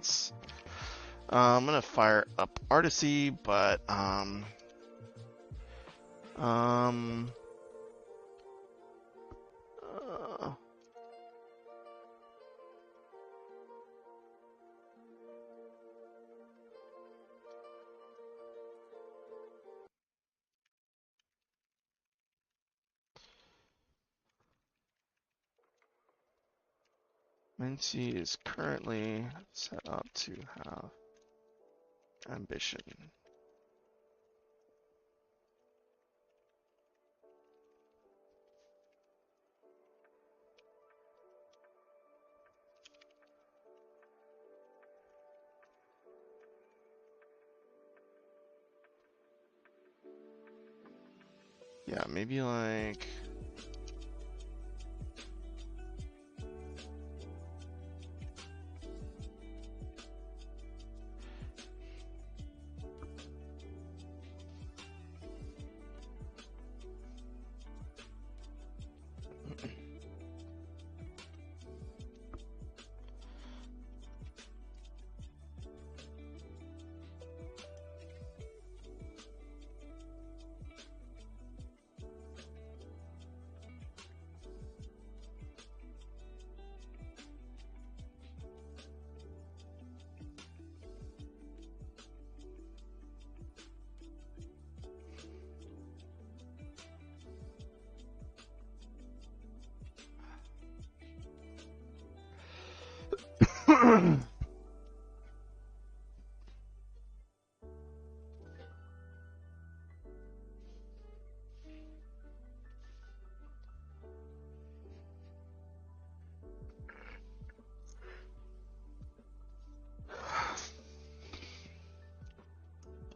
seconds. I'm gonna fire up Artisy, but Mincy is currently set up to have ambition. Yeah, maybe like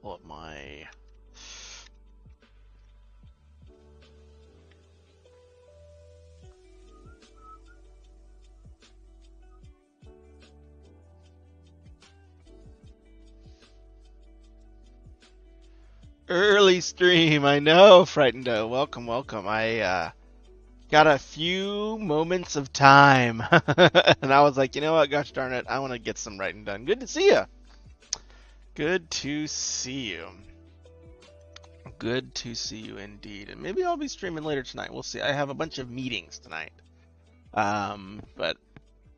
pull up my early stream. I know, Frightened. Welcome, welcome. I got a few moments of time, and I was like, you know what? Gosh darn it, I want to get some writing done. Good to see you. Good to see you. Good to see you indeed. And maybe I'll be streaming later tonight. We'll see. I have a bunch of meetings tonight. And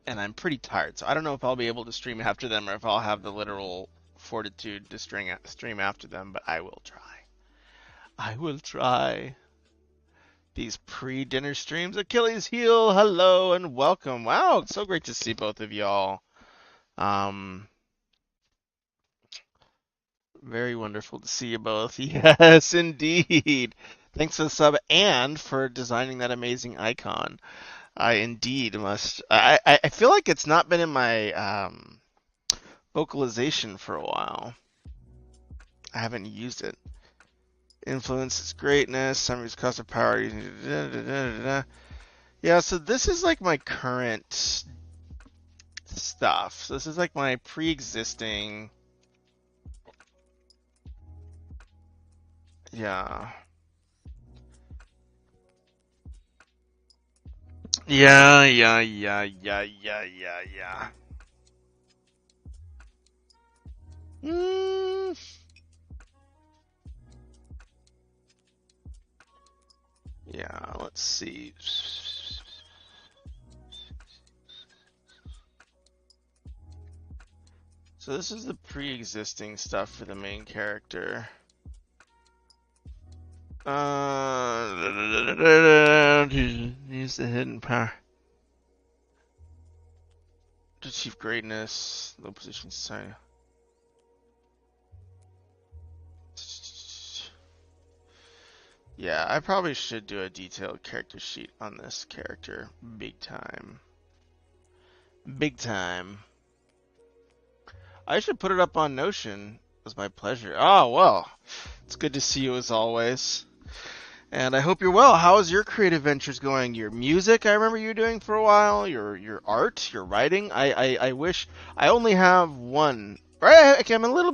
I'm pretty tired, so I don't know if I'll be able to stream after them or if I'll have the literal fortitude to stream after them, but I will try. I will try. These pre-dinner streams. Achilles heel, hello and welcome. Wow, it's so great to see both of y'all. Very wonderful to see you both. Yes, indeed. Thanks for the sub and for designing that amazing icon. I indeed must. I feel like it's not been in my vocalization for a while. I haven't used it. Influence is greatness. Summaries cost of power. Yeah, so this is like my current stuff. So this is like my pre-existing. Yeah. Yeah. Yeah, let's see. So this is the pre-existing stuff for the main character. Use the hidden power to achieve greatness. Low position society. Yeah, I probably should do a detailed character sheet on this character. Big time. Big time. I should put it up on Notion. It was my pleasure. Oh, well. It's good to see you as always. And I hope you're well. How is your creative ventures going? Your music, I remember you doing for a while. Your art, your writing. I wish I only have one. Right, okay, I'm a little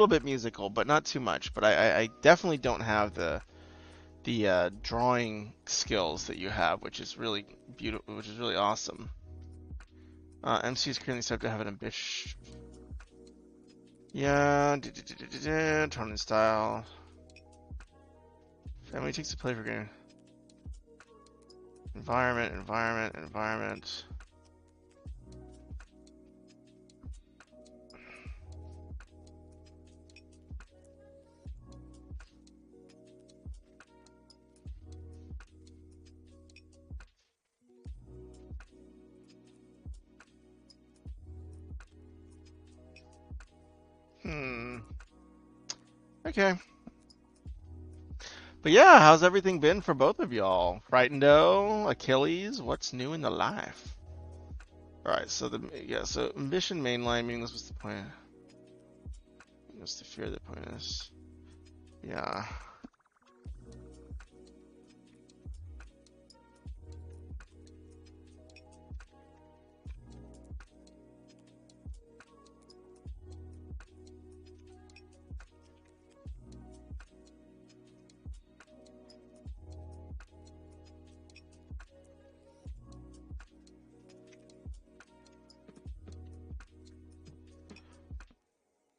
bit musical, but not too much. But I definitely don't have the drawing skills that you have, which is really beautiful, which is really awesome. MC is currently set to have an Yeah. Tone and style. Family takes the play for game. Environment. Okay. But yeah, how's everything been for both of y'all? Frightened-O, Achilles, what's new in the life? Alright, so so ambition mainline, meaningless was the point. What's the fear the point is? Yeah.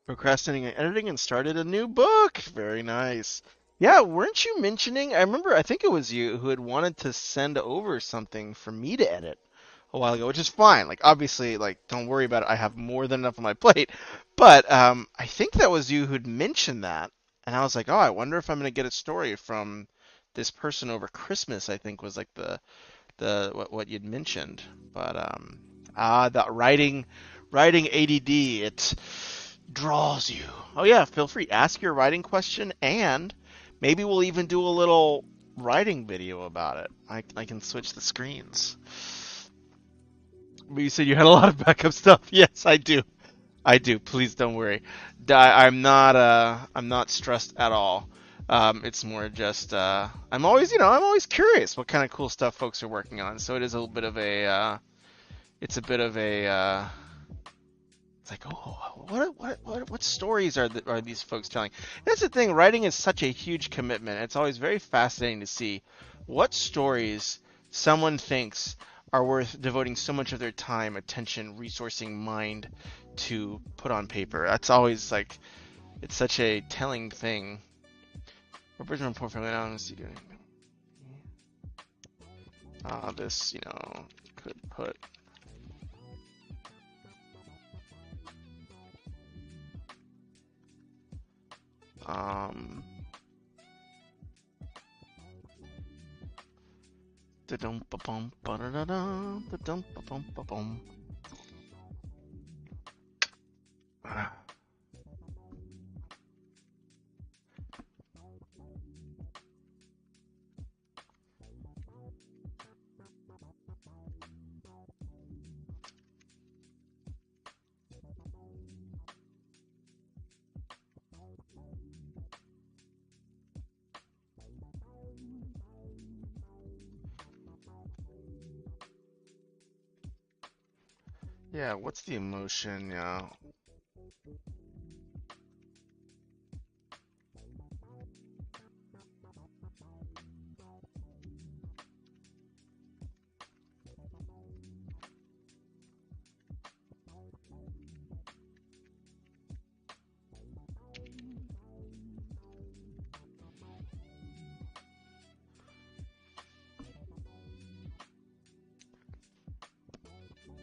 Procrastinating and editing and started a new book. Very nice. Yeah, weren't you mentioning? I think it was you who had wanted to send over something for me to edit a while ago, which is fine. Like, obviously, like, don't worry about it. I have more than enough on my plate. But I think that was you who'd mentioned that, and I was like, oh, I wonder if I'm gonna get a story from this person over Christmas. I think was like the what you'd mentioned. But that writing ADD, it draws you. Oh yeah, feel free, ask your writing question, and maybe we'll even do a little writing video about it. I can switch the screens. But you said you had a lot of backup stuff. Yes, I do. I do. Please don't worry. I'm not stressed at all. It's more just I'm always curious what kind of cool stuff folks are working on. So it is a little bit of a it's a bit of a it's like, oh, what stories are these folks telling? That's the thing. Writing is such a huge commitment. It's always very fascinating to see what stories someone thinks are worth devoting so much of their time, attention, resourcing, mind to put on paper. That's always like, it's such a telling thing. Original portfolio now. This, could put. Yeah, what's the emotion? Yeah.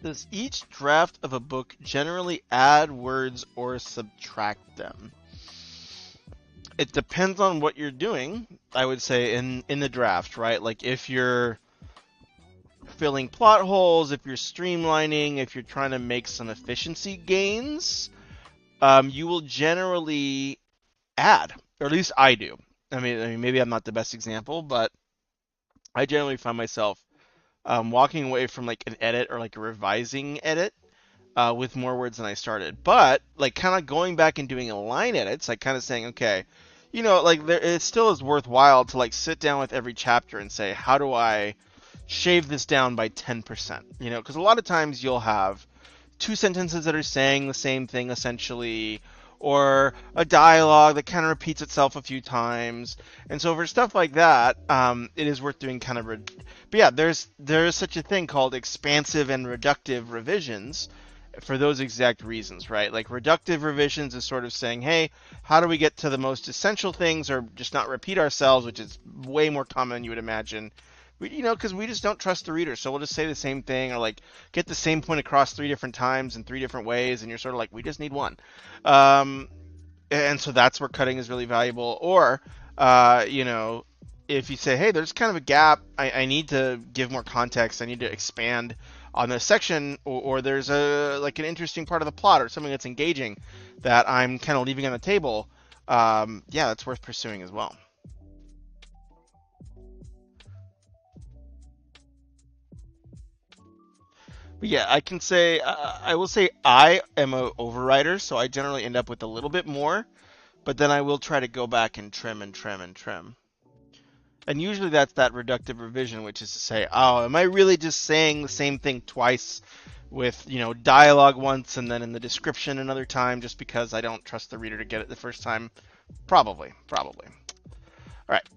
Does each draft of a book generally add words or subtract them? It depends on what you're doing, I would say, in the draft, right? Like if you're filling plot holes, if you're streamlining, if you're trying to make some efficiency gains, you will generally add, or at least I do. I mean, maybe I'm not the best example, but I generally find myself walking away from like an edit or like a revising edit with more words than I started. But like kind of going back and doing a line edits, like kind of saying, okay, like it still is worthwhile to like sit down with every chapter and say, how do I shave this down by 10%? Because a lot of times you'll have two sentences that are saying the same thing essentially, or a dialogue that kind of repeats itself a few times. And so for stuff like that, it is worth doing kind of. But yeah, there is such a thing called expansive and reductive revisions. for those exact reasons, right? Like reductive revisions is sort of saying, hey, how do we get to the most essential things or just not repeat ourselves, which is way more common than you would imagine. Because we just don't trust the reader, so we'll just say the same thing or like get the same point across 3 different times in 3 different ways, and you're sort of like, we just need one. Um, and so that's where cutting is really valuable. Or, uh, you know, if you say, hey, there's kind of a gap, I need to give more context, I need to expand on this section, or there's a like an interesting part of the plot or something that's engaging that I'm kind of leaving on the table. Yeah, that's worth pursuing as well. But yeah, I can say I will say I am a overwriter, so I generally end up with a little bit more, but then I will try to go back and trim and trim and trim. And usually that's that reductive revision, which is to say, oh, am I really just saying the same thing twice with, dialogue once and then in the description another time just because I don't trust the reader to get it the first time? Probably, probably. All right.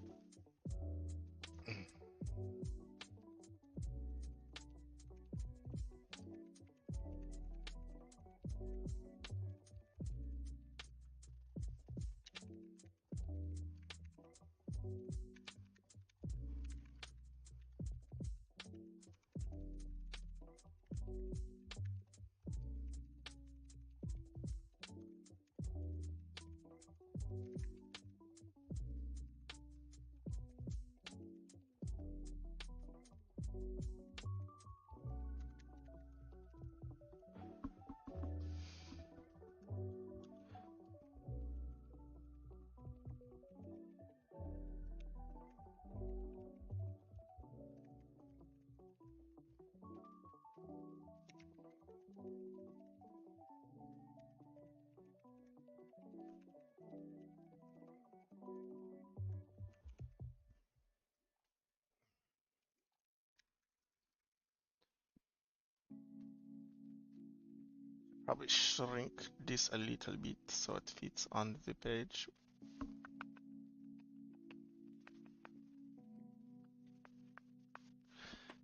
Probably shrink this a little bit so it fits on the page.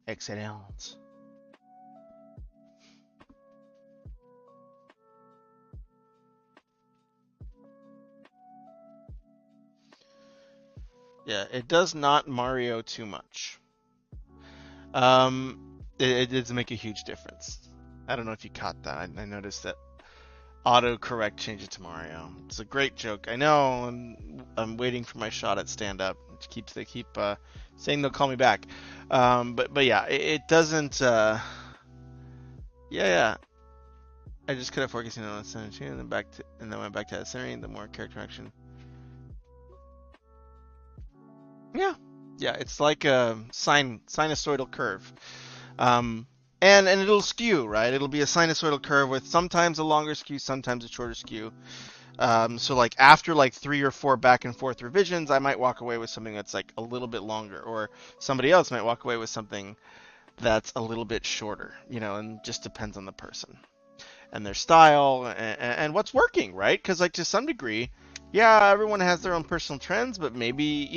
Excellent. Yeah, it does not Mario too much. It does make a huge difference. I don't know if you caught that. I noticed that autocorrect change it to Mario. It's a great joke. I know. I'm waiting for my shot at stand up. They keep saying they'll call me back. But yeah, it doesn't. Yeah. I just could have focusing on the center and then went back to that centering. The more character action. Yeah. Yeah, it's like a sinusoidal curve. Um, and it'll skew, right? It'll be a sinusoidal curve with sometimes a longer skew, sometimes a shorter skew. So like after like 3 or 4 back and forth revisions, I might walk away with something that's like a little bit longer, or somebody else might walk away with something that's a little bit shorter, and just depends on the person and their style and what's working, right? Because like to some degree, yeah, everyone has their own personal trends, but maybe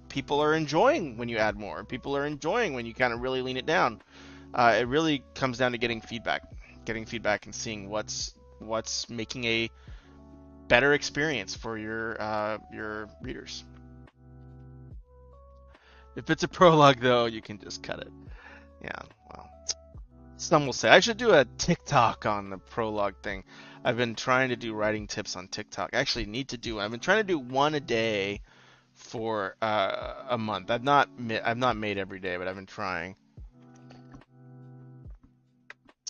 people are enjoying when you add more. People are enjoying when you kind of really lean it down. It really comes down to getting feedback and seeing what's making a better experience for your readers. If it's a prologue, though, you can just cut it. Yeah, well, some will say I should do a TikTok on the prologue thing. I've been trying to do writing tips on TikTok. I actually need to do. I've been trying to do one a day for a month. I've not made every day, but I've been trying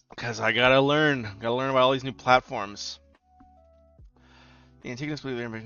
because I gotta learn. Gotta learn about all these new platforms. The Antigonus believe they're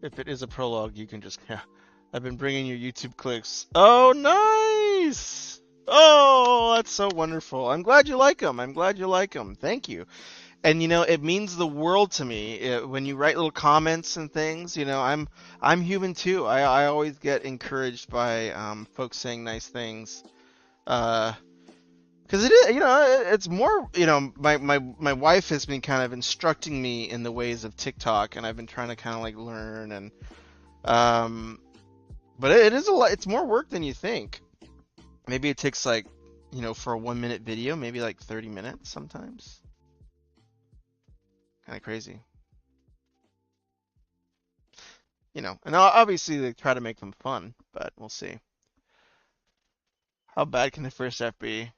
If it is a prologue, you can just, yeah. I've been bringing you YouTube clicks. Oh, nice! Oh, that's so wonderful. I'm glad you like them. I'm glad you like them. Thank you. And it means the world to me when you write little comments and things. I'm human too. I always get encouraged by folks saying nice things. Because it is, it's more, my wife has been kind of instructing me in the ways of TikTok, and I've been trying to kind of like learn and um, but it is a lot. It's more work than you think. Maybe it takes like, for a 1 minute video, maybe like 30 minutes sometimes. Kind of crazy. And obviously they try to make them fun, but we'll see. How bad can the first draft be?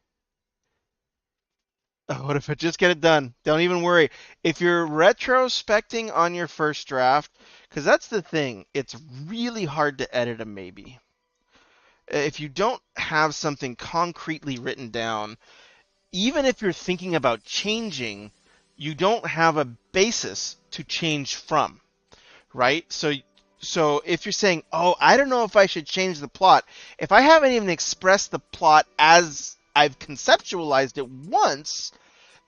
Oh, what if I just get it done? Don't even worry. If you're retrospecting on your first draft, because that's the thing, it's really hard to edit a maybe. If you don't have something concretely written down, even if you're thinking about changing, you don't have a basis to change from, right? So if you're saying, "Oh, I don't know if I should change the plot," if I haven't even expressed the plot as I've conceptualized it once,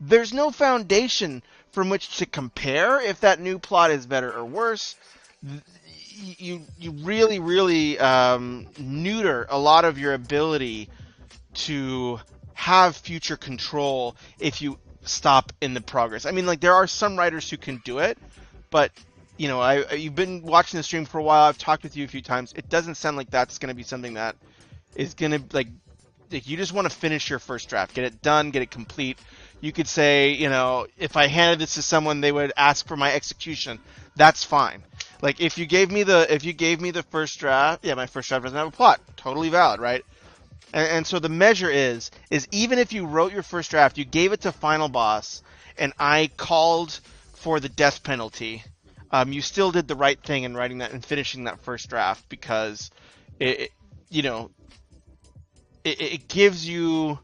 there's no foundation from which to compare if that new plot is better or worse. You really really neuter a lot of your ability to have future control if you stop in the progress. I mean, like, there are some writers who can do it, but you've been watching the stream for a while. I've talked with you a few times. It doesn't sound like that's going to be something that is going to like you just want to finish your first draft, get it done, get it complete. You could say, if I handed this to someone, they would ask for my execution. That's fine. Like, if you gave me the first draft, yeah, my first draft doesn't have a plot. Totally valid, right? And so the measure is even if you wrote your first draft, you gave it to final boss, and I called for the death penalty, you still did the right thing in writing that and finishing that first draft, because it you know it gives you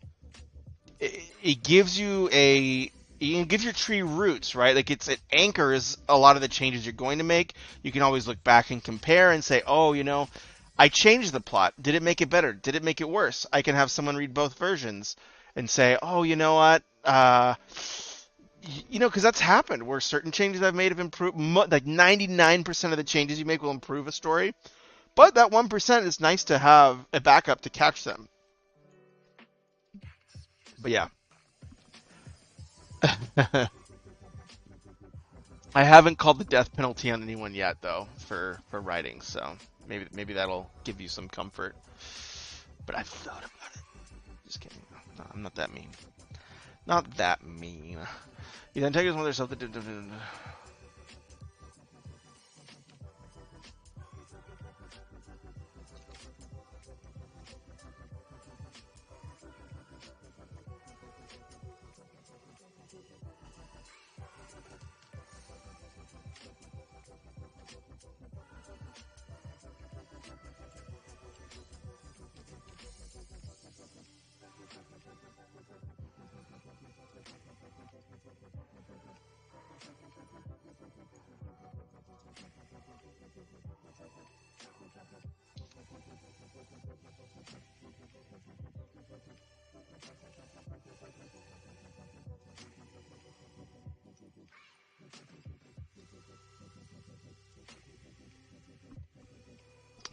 it gives you a you can give your tree roots, right? Like, it anchors a lot of the changes you're going to make. You can always look back and compare and say, oh, I changed the plot. Did it make it better? Did it make it worse? I can have someone read both versions and say, oh, you know what? Because that's happened where certain changes I've made have improved. Like 99% of the changes you make will improve a story, but that 1% is nice to have a backup to catch them. But yeah. I haven't called the death penalty on anyone yet, though, for writing. So maybe that'll give you some comfort. But I've thought about it. Just kidding. No, I'm not that mean. Not that mean. You then take us when there's something.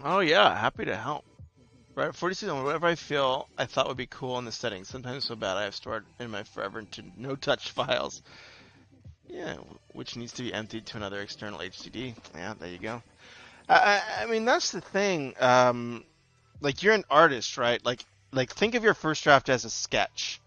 Oh yeah, happy to help. Right, 46 on whatever I feel I thought would be cool in the setting. Sometimes so bad I have stored in my forever to no touch files. Yeah, which needs to be emptied to another external HDD. Yeah, there you go. I mean, that's the thing. Like, you're an artist, right? Like think of your first draft as a sketch.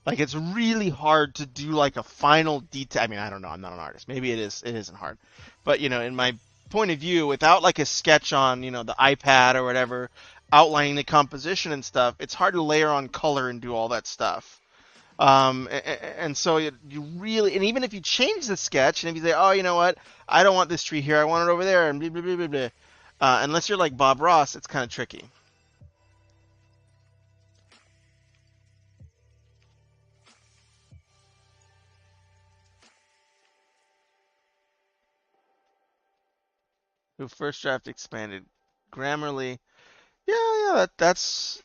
Like, it's really hard to do like a final detail. I mean, I don't know. I'm not an artist. Maybe it is. It isn't hard. But in my point of view, without like a sketch on the iPad or whatever, outlining the composition and stuff, it's hard to layer on color and do all that stuff. And so you really, and even if you change the sketch, and if you say, oh, you know what, I don't want this tree here, I want it over there, and blah blah blah blah blah. Unless you're like Bob Ross, it's kind of tricky. Who first draft expanded Grammarly. Yeah, that's,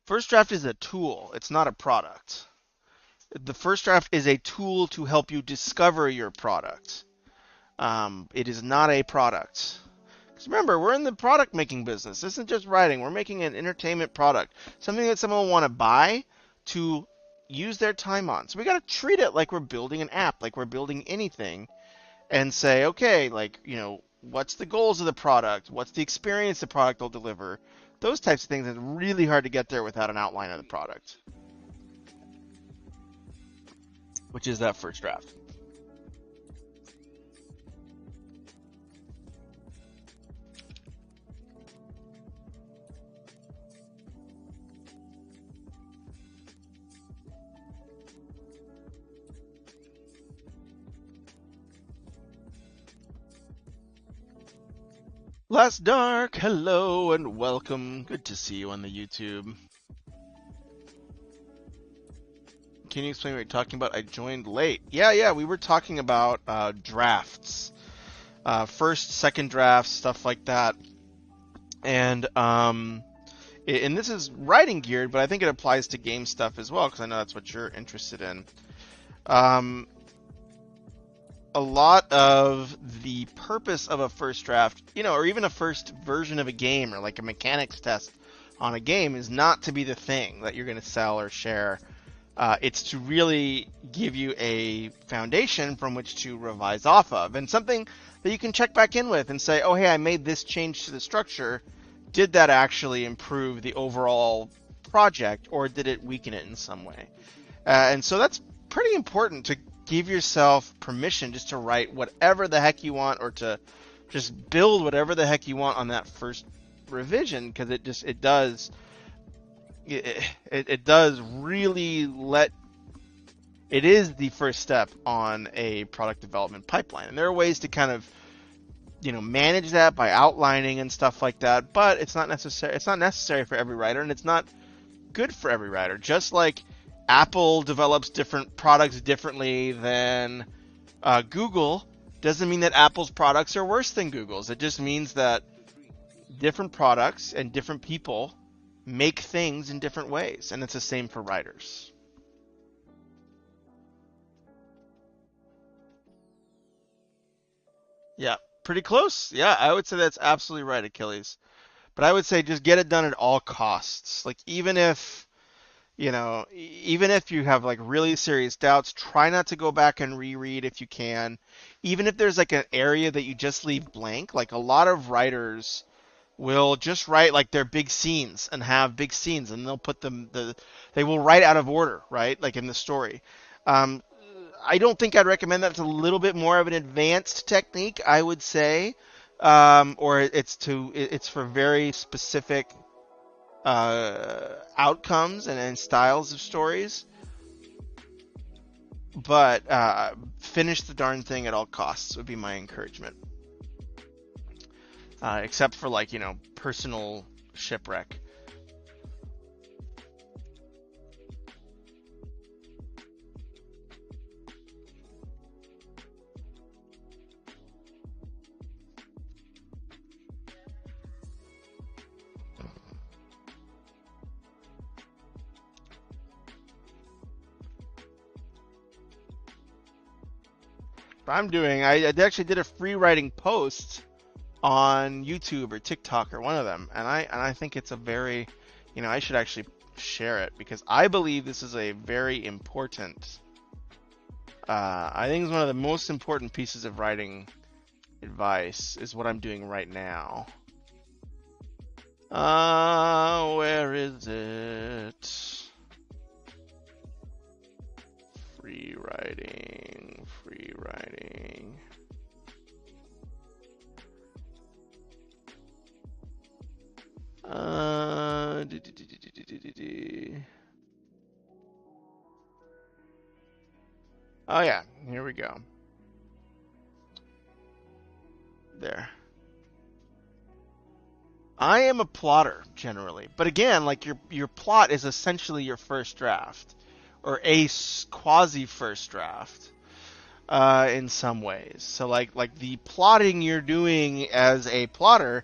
first draft is a tool. It's not a product. The first draft is a tool to help you discover your product. It is not a product. Because remember, we're in the product making business. This isn't just writing. We're making an entertainment product, something that someone will want to buy to use their time on. So we got to treat it like we're building an app, like we're building anything, and say, okay, like, what's the goals of the product? What's the experience the product will deliver? Those types of things. It's really hard to get there without an outline of the product, which is that first draft. Last Dark, hello and welcome. Good to see you on the YouTube. Can you explain what you're talking about? I joined late. Yeah, we were talking about drafts. First, second drafts, stuff like that. And this is writing geared, but I think it applies to game stuff as well, because I know that's what you're interested in. A lot of the purpose of a first draft, or even a first version of a game, or like a mechanics test on a game, is not to be the thing that you're going to sell or share. It's to really give you a foundation from which to revise off of, and something that you can check back in with and say, oh, hey, I made this change to the structure. Did that actually improve the overall project, or did it weaken it in some way? And so that's pretty important, to give yourself permission just to write whatever the heck you want, or to just build whatever the heck you want on that first revision, because it does really it is the first step on a product development pipeline. And there are ways to kind of manage that by outlining and stuff like that, but it's not necessary for every writer, and it's not good for every writer. Just like Apple develops different products differently than Google, doesn't mean that Apple's products are worse than Google's. It just means that different products and different people make things in different ways, and it's the same for writers. Yeah, pretty close. Yeah, I would say that's absolutely right, Achilles. But I would say just get it done at all costs. Like, even if you have like really serious doubts, try not to go back and reread if you can. Even if there's like an area that you just leave blank, like a lot of writers will just write like their big scenes and have big scenes, and they'll put they will write out of order, right? Like in the story. I don't think I'd recommend that. It's a little bit more of an advanced technique, I would say, or it's for very specific outcomes and styles of stories. But finish the darn thing at all costs would be my encouragement. Except for like, personal shipwreck. I actually did a free writing post on YouTube or TikTok or one of them, and I think it's a very, I should actually share it, because I believe this is a very important, I think it's one of the most important pieces of writing advice, is what I'm doing right now. Where is it? Free writing. Oh yeah, here we go. There. I am a plotter generally, but again, like your plot is essentially your first draft, or a quasi first draft. in some ways. So like the plotting you're doing as a plotter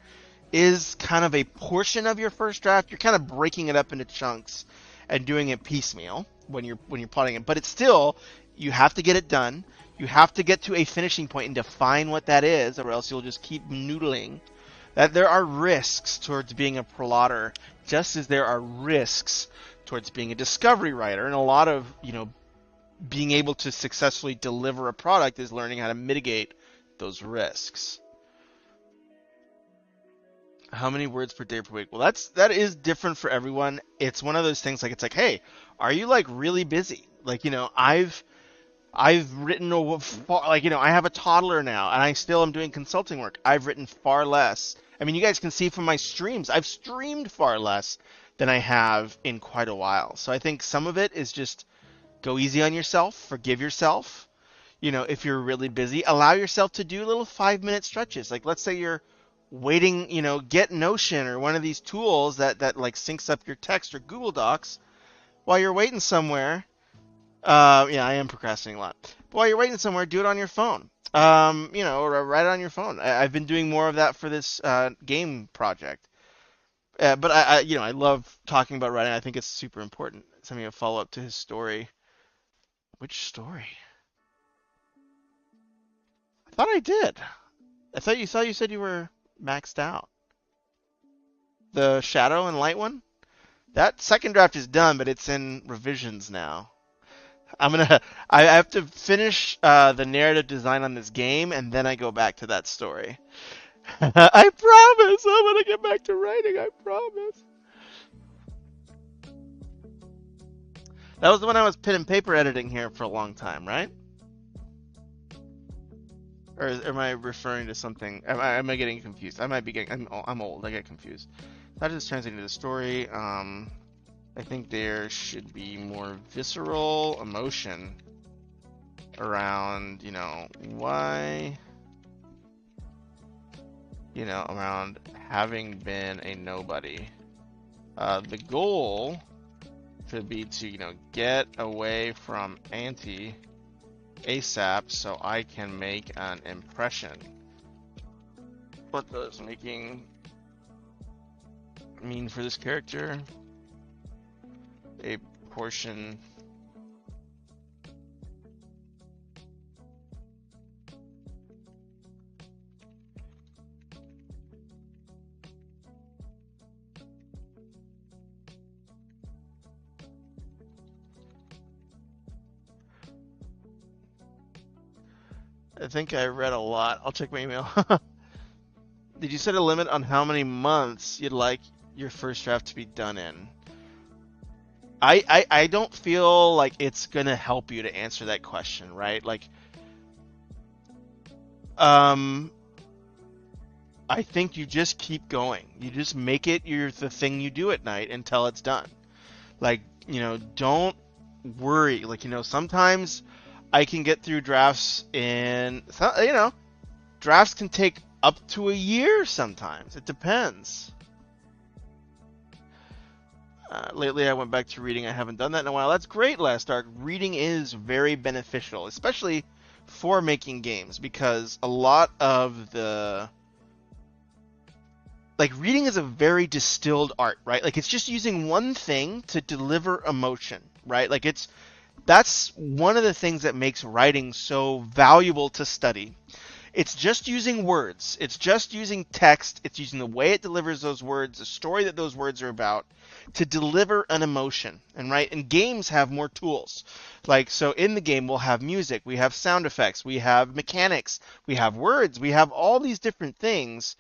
is kind of a portion of your first draft. You're kind of breaking it up into chunks and doing it piecemeal when you're plotting it. But it's still, you have to get it done. You have to get to a finishing point and define what that is, or else you'll just keep noodling. That there are risks towards being a plotter, just as there are risks towards being a discovery writer. And a lot of, being able to successfully deliver a product is learning how to mitigate those risks. How many words per day per week? Well, that is different for everyone. It's one of those things, like, it's like, hey, are you like really busy? Like, I've written I have a toddler now, and I still am doing consulting work. I've written far less. I mean, you guys can see from my streams, I've streamed far less than I have in quite a while. So I think some of it is just go easy on yourself, forgive yourself. If you're really busy, allow yourself to do little 5-minute stretches. Like, let's say you're waiting, get Notion or one of these tools that like syncs up your text or Google Docs while you're waiting somewhere. Yeah, I am procrastinating a lot. But while you're waiting somewhere, do it on your phone. Or write it on your phone. I've been doing more of that for this game project. But I love talking about writing. I think it's super important. Something to follow up to his story. Which story? I thought I did. I thought you said you were maxed out. The Shadow and Light one? That second draft is done, but it's in revisions now. I have to finish the narrative design on this game, and then I go back to that story. I promise I'm gonna get back to writing, I promise. That was the one I was pen and paper editing here for a long time, right? Or am I referring to something? Am I getting confused? I might be getting. I'm old. I get confused. That is translating to the story. I think there should be more visceral emotion around, why, around having been a nobody. The goal should be to, get away from Auntie ASAP so I can make an impression. What does making mean for this character? A portion. I think I read a lot. I'll check my email. Did you set a limit on how many months you'd like your first draft to be done in? I don't feel like it's gonna help you to answer that question, right? Like, I think you just keep going. You just make it the thing you do at night until it's done. Like, don't worry. Like, sometimes I can get through drafts drafts can take up to a year sometimes. It depends. Lately, I went back to reading. I haven't done that in a while. That's great, Last Arc. Reading is very beneficial, especially for making games, because a lot of reading is a very distilled art, right? Like, it's just using one thing to deliver emotion, right? Like, that's one of the things that makes writing so valuable to study. It's just using words. It's just using text. It's using the way it delivers those words, the story that those words are about, to deliver an emotion. And games have more tools. Like, so in the game, we'll have music, we have sound effects, we have mechanics, we have words, we have all these different things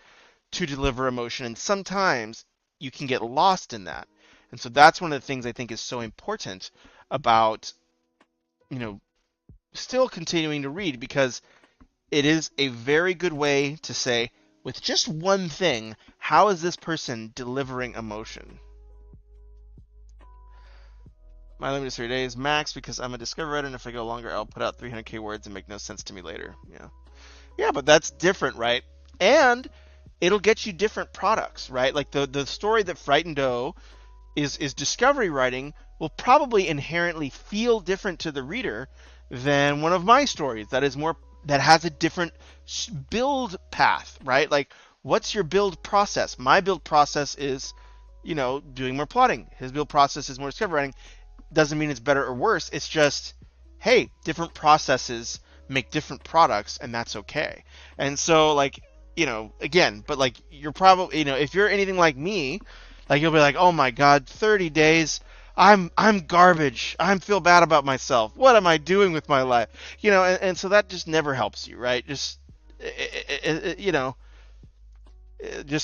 to deliver emotion. And sometimes you can get lost in that. And so that's one of the things I think is so important about, still continuing to read, because it is a very good way to say, with just one thing, how is this person delivering emotion? My limit is 3 days max because I'm a discovery writer, and if I go longer, I'll put out 300k words and make no sense to me later. Yeah, but that's different, right? And it'll get you different products, right? Like the story that Frightened Doe is discovery writing will probably inherently feel different to the reader than one of my stories that has a different build path, right? Like, what's your build process? My build process is, doing more plotting. His build process is more discovery writing. Doesn't mean it's better or worse. It's just, hey, different processes make different products, and that's okay. And so, like, again, but like, you're probably, if you're anything like me, like, you'll be like, oh my God, 30 days. I'm garbage. I feel bad about myself. What am I doing with my life? And so that just never helps you, right? Just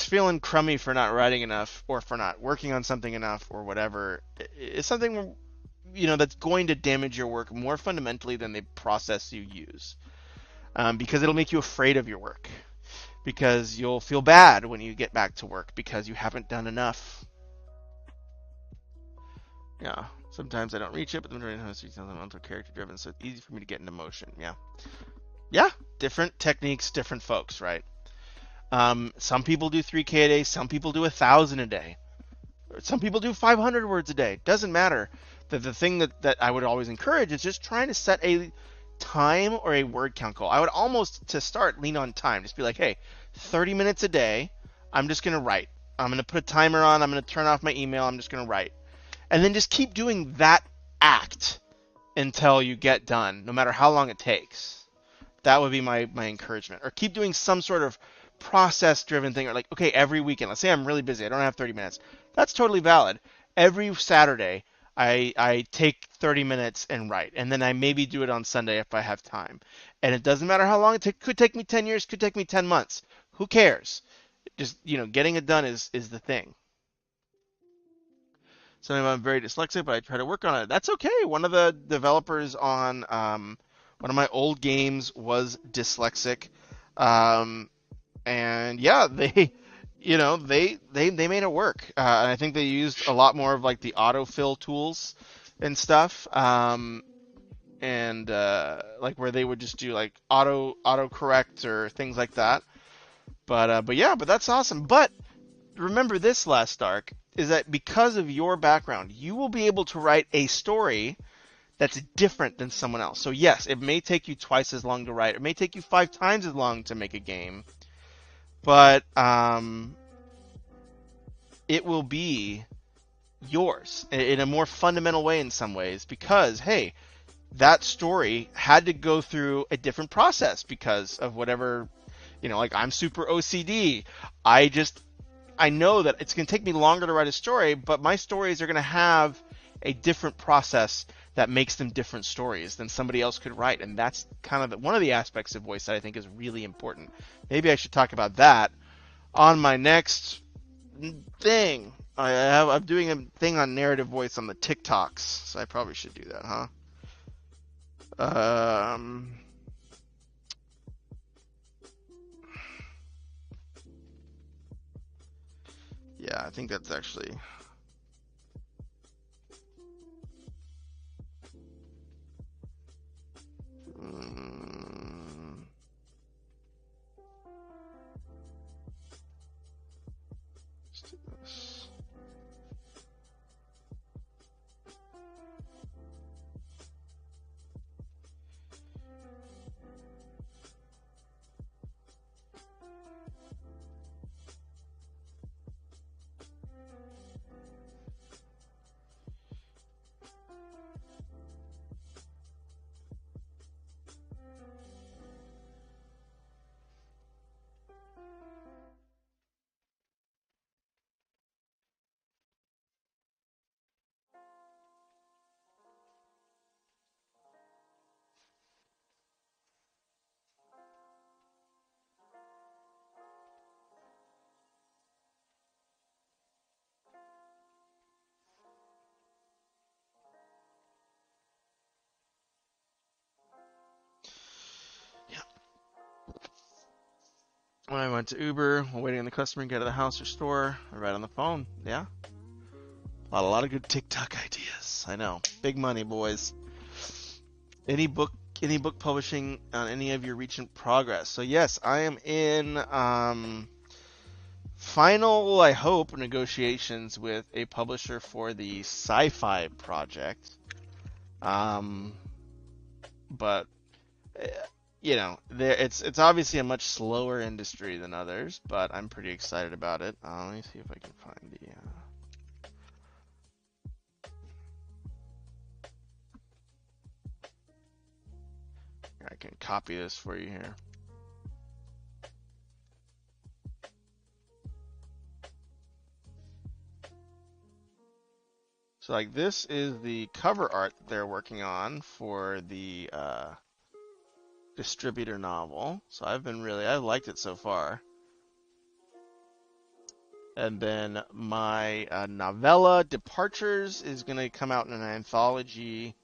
feeling crummy for not writing enough or for not working on something enough or whatever is something that's going to damage your work more fundamentally than the process you use, because it'll make you afraid of your work, because you'll feel bad when you get back to work because you haven't done enough. Yeah, sometimes I don't reach it, but the majority of the times it's character driven, so it's easy for me to get into motion. Yeah, different techniques, different folks, right? Some people do 3K a day, some people do 1,000 a day. Some people do 500 words a day. Doesn't matter. The thing that I would always encourage is just trying to set a time or a word count goal. I would almost, to start, lean on time. Just be like, hey, 30 minutes a day, I'm just going to write. I'm going to put a timer on. I'm going to turn off my email. I'm just going to write. And then just keep doing that act until you get done, no matter how long it takes. That would be my encouragement. Or keep doing some sort of process-driven thing, or like, okay, every weekend. Let's say I'm really busy. I don't have 30 minutes. That's totally valid. Every Saturday, I take 30 minutes and write, and then I maybe do it on Sunday if I have time. And it doesn't matter how long it takes. Could take me 10 years, could take me 10 months. Who cares? Just, getting it done is the thing. So I'm very dyslexic, but I try to work on it. That's okay. One of the developers on one of my old games was dyslexic. And yeah, they made it work. And I think they used a lot more of like the autofill tools and stuff, and like where they would just do like auto correct or things like that. But yeah, but that's awesome. But remember this, Last Stark, is that because of your background, you will be able to write a story that's different than someone else. So yes, it may take you twice as long to write. It may take you 5 times as long to make a game. But it will be yours in a more fundamental way in some ways, because, hey, that story had to go through a different process because of whatever, like, I'm super OCD. I know that it's going to take me longer to write a story, but my stories are going to have a different process that makes them different stories than somebody else could write. And that's kind of one of the aspects of voice that I think is really important. Maybe I should talk about that on my next thing. I'm doing a thing on narrative voice on the TikToks, so I probably should do that, huh? Yeah, I think that's actually... Let's do this. When I went to Uber, while waiting on the customer to get to the house or store, I write on the phone. Yeah. A lot of good TikTok ideas. I know. Big money, boys. Any book publishing on any of your recent progress? So yes, I am in final, I hope, negotiations with a publisher for the sci-fi project. Um, but uh, it's obviously a much slower industry than others, but I'm pretty excited about it. Let me see if I can find the. I can copy this for you here. So like this is the cover art that they're working on for the distributor novel. So I've liked it so far. And then my novella Departures is going to come out in an anthology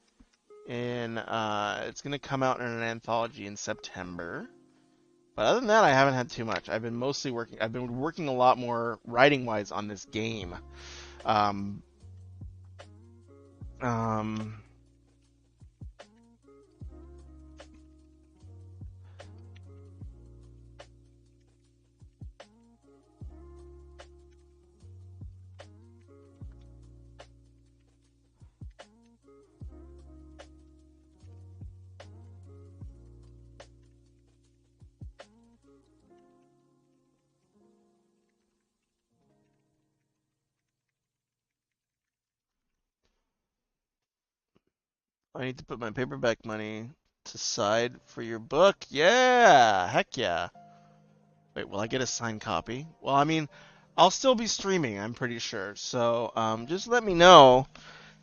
it's going to come out in an anthology in September. But other than that, I haven't had too much. I've been working a lot more writing wise on this game. Um, um, I need to put my paperback money to side for your book. Yeah, heck yeah. Wait, will I get a signed copy? Well, I mean, I'll still be streaming, I'm pretty sure. So, just let me know,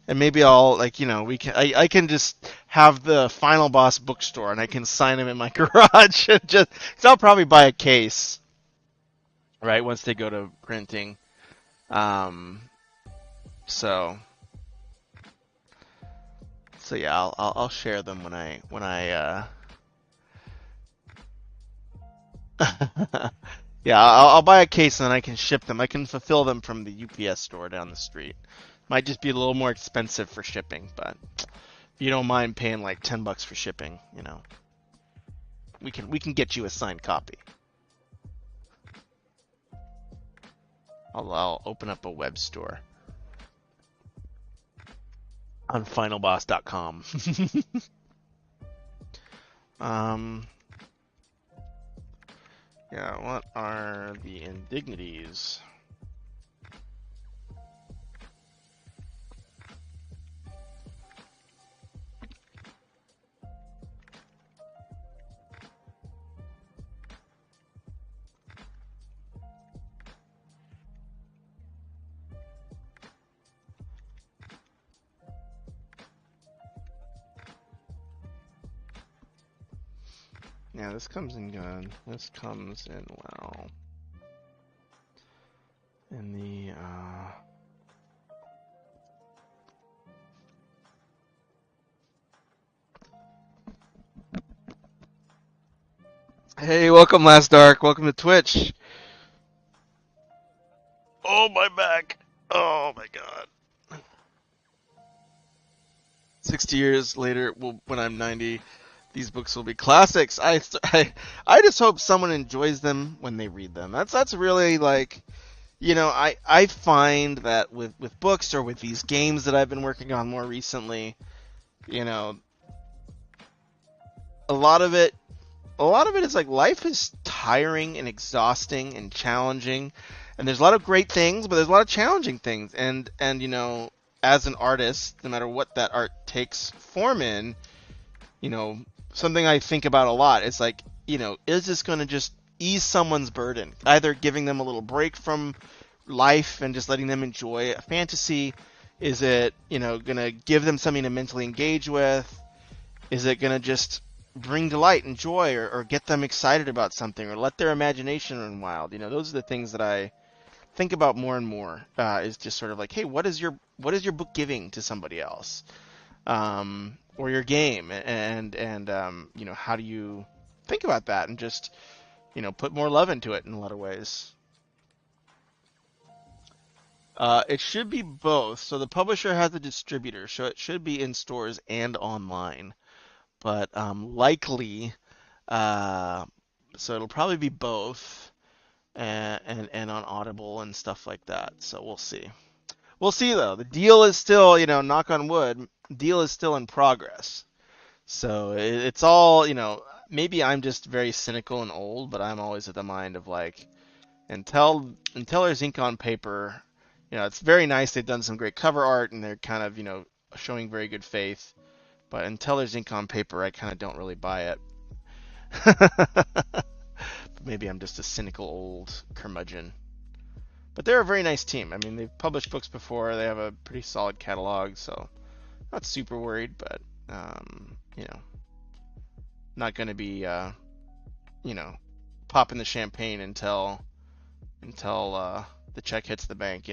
and maybe I'll I can just have the Final Boss bookstore, and I can sign them in my garage, and just cause I'll probably buy a case, right, once they go to printing. Um, so so yeah, I'll share them when I. Yeah, I'll buy a case and then I can ship them. I can fulfill them from the UPS store down the street. Might just be a little more expensive for shipping, but if you don't mind paying like $10 for shipping, we can get you a signed copy. I'll open up a web store on finalboss.com. um, yeah, what are the indignities? Yeah, this comes in good. This comes in well. In the Hey, welcome Last Dark. Welcome to Twitch. Oh, my back. Oh my god. 60 years later, when I'm 90, these books will be classics. I just hope someone enjoys them when they read them. That's really like, I find that with books or with these games that I've been working on more recently, you know, a lot of it a lot of it is like life is tiring and exhausting and challenging, and there's a lot of great things, but there's a lot of challenging things. And as an artist, no matter what that art takes form in, you know, something I think about a lot is like, is this going to just ease someone's burden, either giving them a little break from life and just letting them enjoy a fantasy? Is it, going to give them something to mentally engage with? Is it going to just bring delight and joy, or get them excited about something, or let their imagination run wild? Those are the things that I think about more and more. Is just sort of like, hey, what is your book giving to somebody else, or your game, and how do you think about that and just put more love into it in a lot of ways. It should be both. So the publisher has a distributor, so it should be in stores and online. But likely, uh, so it'll probably be both. and on Audible and stuff like that. So we'll see. We'll see though. The deal is still, knock on wood, deal is still in progress. So it's all, maybe I'm just very cynical and old, but I'm always of the mind of like, until there's ink on paper, it's very nice. They've done some great cover art and they're kind of, showing very good faith. But until there's ink on paper, I kind of don't really buy it. Maybe I'm just a cynical old curmudgeon. But they're a very nice team. I mean, they've published books before. They have a pretty solid catalog, so not super worried, but not going to be popping the champagne until the check hits the bank.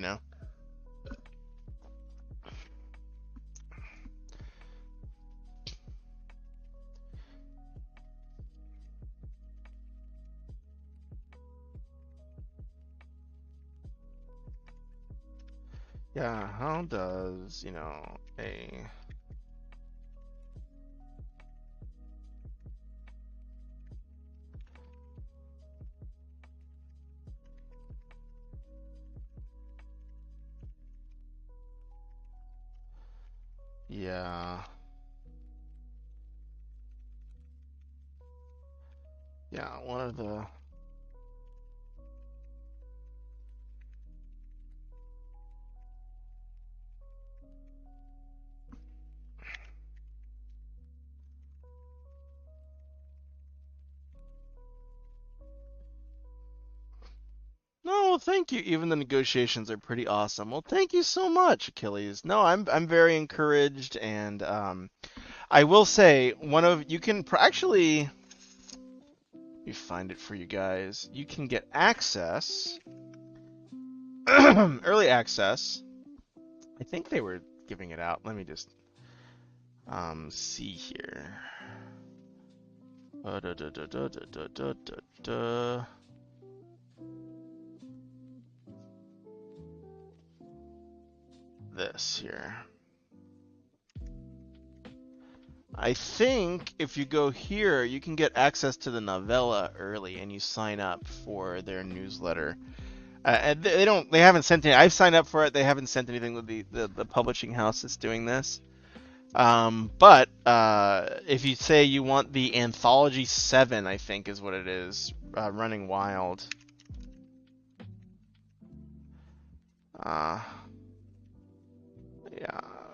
Yeah, how does, a yeah. Yeah, one of the No, well, thank you. Even the negotiations are pretty awesome. Well, thank you so much, Achilles. No, I'm very encouraged, and I will say you can actually, let me find it for you guys. You can get access, early access. I think they were giving it out. Let me just see here. This here. I think if you go here, you can get access to the novella early, and you sign up for their newsletter. And they haven't sent any. I've signed up for it. They haven't sent anything with the publishing house that's doing this. But if you say you want the Anthology 7, I think is what it is, Running Wild.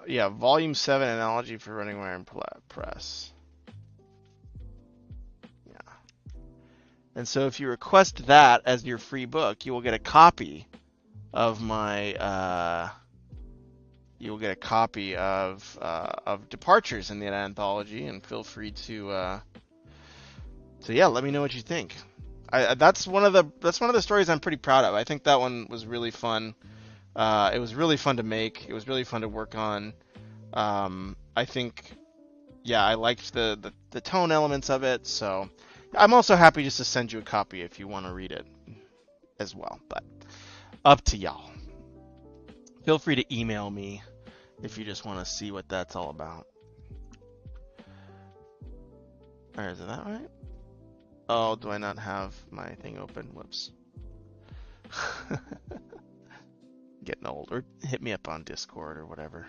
Yeah, Volume 7 Anthology for Running Wild Press. Yeah. And so if you request that as your free book, you will get a copy of my you will get a copy of Departures in the anthology, and feel free to yeah, let me know what you think. That's one of the stories I'm pretty proud of. I think that one was really fun. It was really fun to make. It was really fun to work on. I think, yeah, I liked the tone elements of it. So I'm also happy just to send you a copy if you want to read it as well. But up to y'all. Feel free to email me if you just want to see what that's all about. Or is that right? Oh, do I not have my thing open? Whoops. Getting old. Or hit me up on Discord or whatever.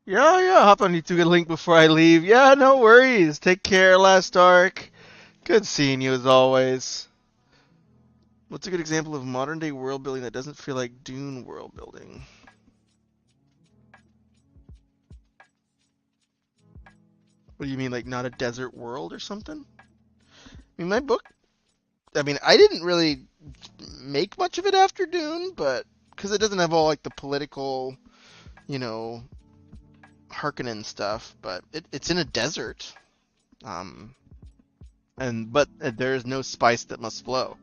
Yeah, hop on YouTube, get a link before I leave. Yeah, no worries. Take care, Last Ark. Good seeing you as always. What's a good example of modern day world building that doesn't feel like Dune world building? What do you mean, like not a desert world or something? I mean, my book. I mean, I didn't really make much of it after Dune, but because it doesn't have all like the political, you know, Harkonnen stuff. But it's in a desert. Um, but there is no spice that must flow.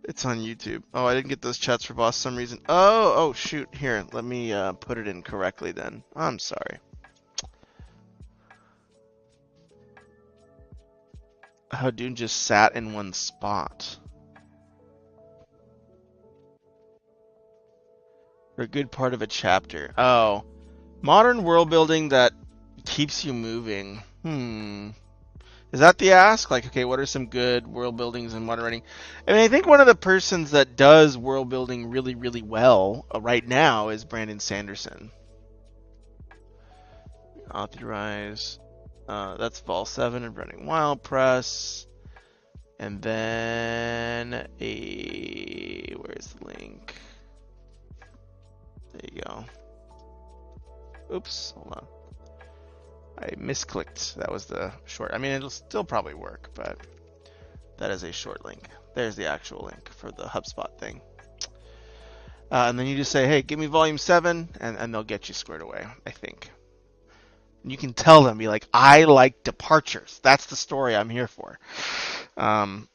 It's on YouTube. Oh, I didn't get those chats for boss some reason. Oh, shoot. Here, let me put it in correctly then. I'm sorry. How Dune just sat in one spot. For a good part of a chapter. Oh. Modern world building that keeps you moving. Is that the ask? Like, okay, what are some good world buildings in modern writing? I mean, I think one of the persons that does world building really, really well right now is Brandon Sanderson. Authorize. That's Vol 7 and Running Wild Press. And then where's the link? There you go. Oops, hold on. I misclicked. That was the short. I mean, it'll still probably work, but that is a short link. There's the actual link for the HubSpot thing. And then you just say, hey, give me volume 7, and they'll get you squared away, I think. And you can tell them, be like, I like departures. That's the story I'm here for.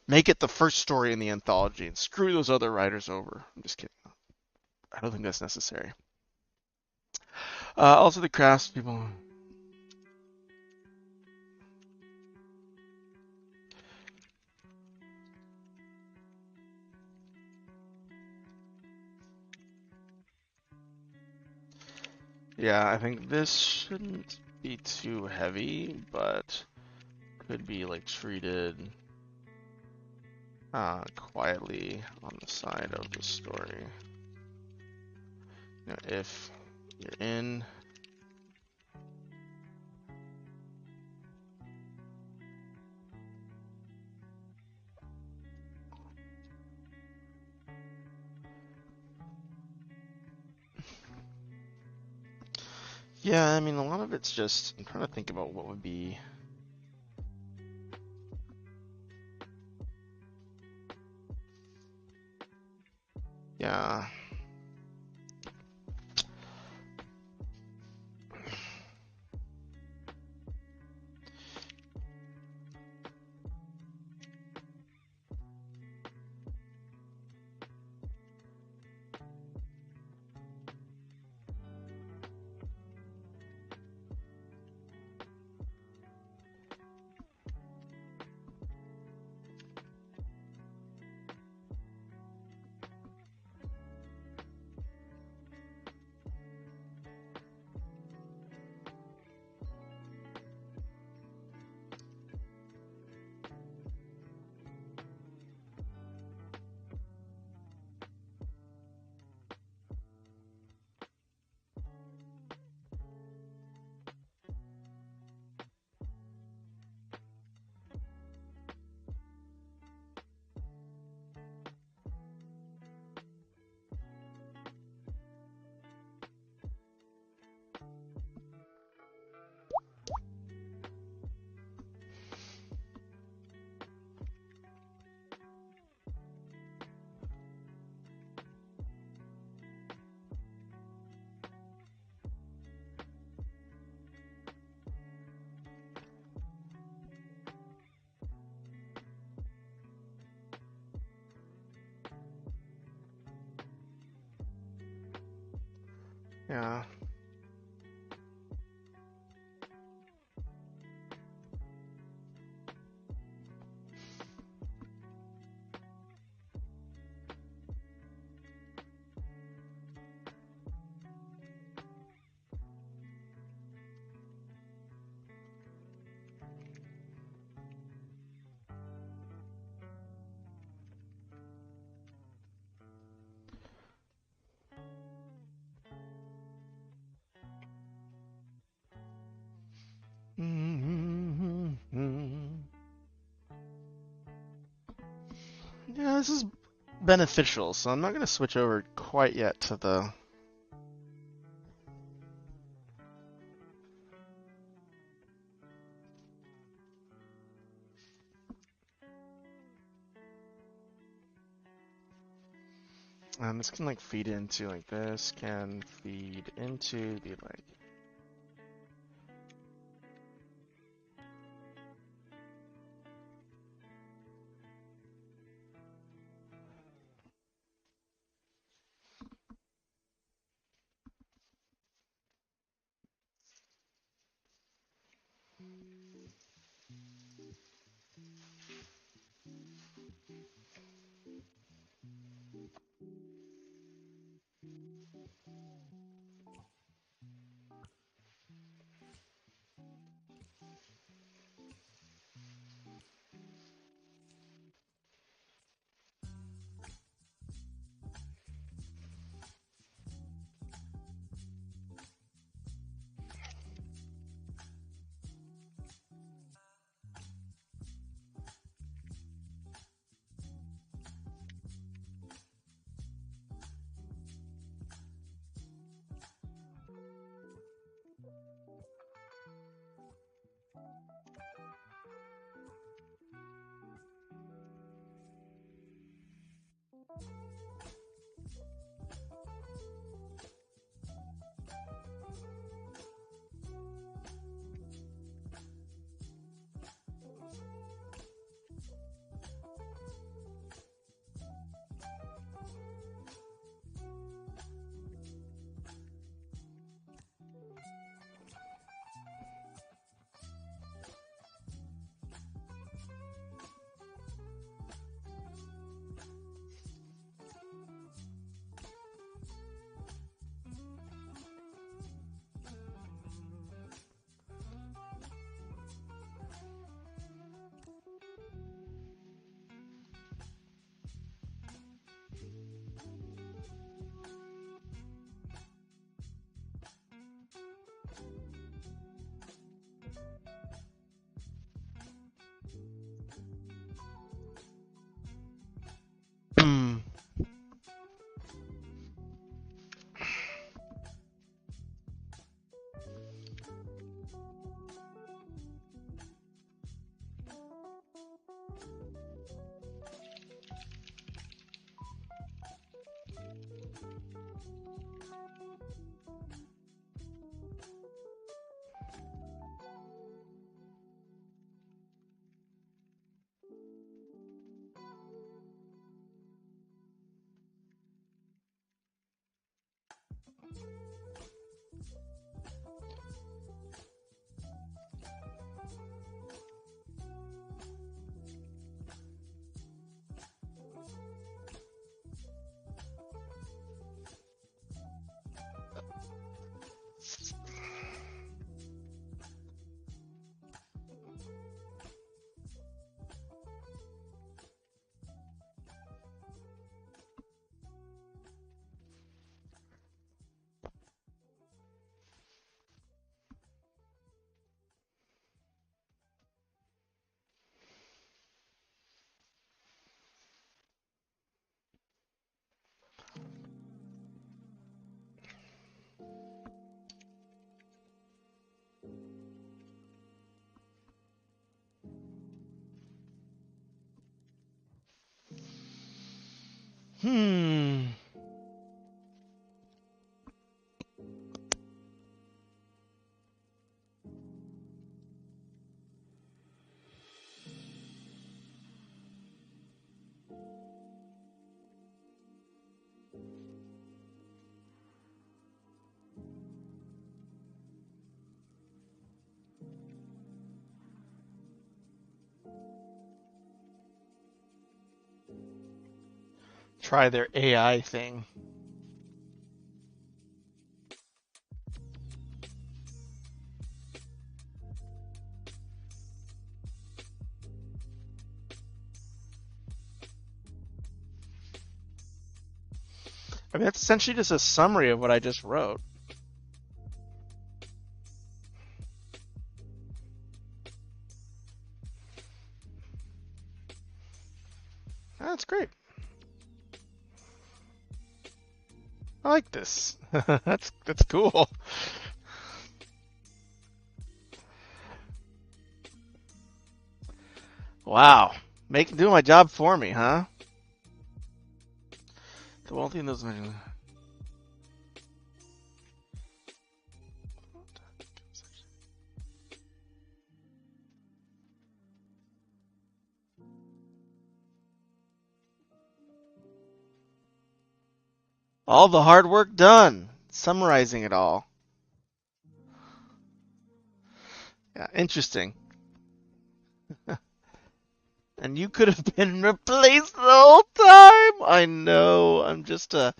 Make it the first story in the anthology and screw those other writers over. I'm just kidding. I don't think that's necessary. Also, the craftspeople. Yeah, I think this shouldn't be too heavy, but could be like treated quietly on the side of the story. You know, if you're in yeah, I mean a lot of it's just I'm trying to think about what would be yeah. Yeah. Yeah, This is beneficial, so I'm not going to switch over quite yet to the... this can like feed into like this, can feed into the like... Hmm. Try their AI thing. I mean, that's essentially just a summary of what I just wrote. That's great. I like this. That's cool. Wow. Doing my job for me, huh? The wealthy and those. All the hard work done. Summarizing it all. Yeah, interesting. And you could have been replaced the whole time. I know. I'm just an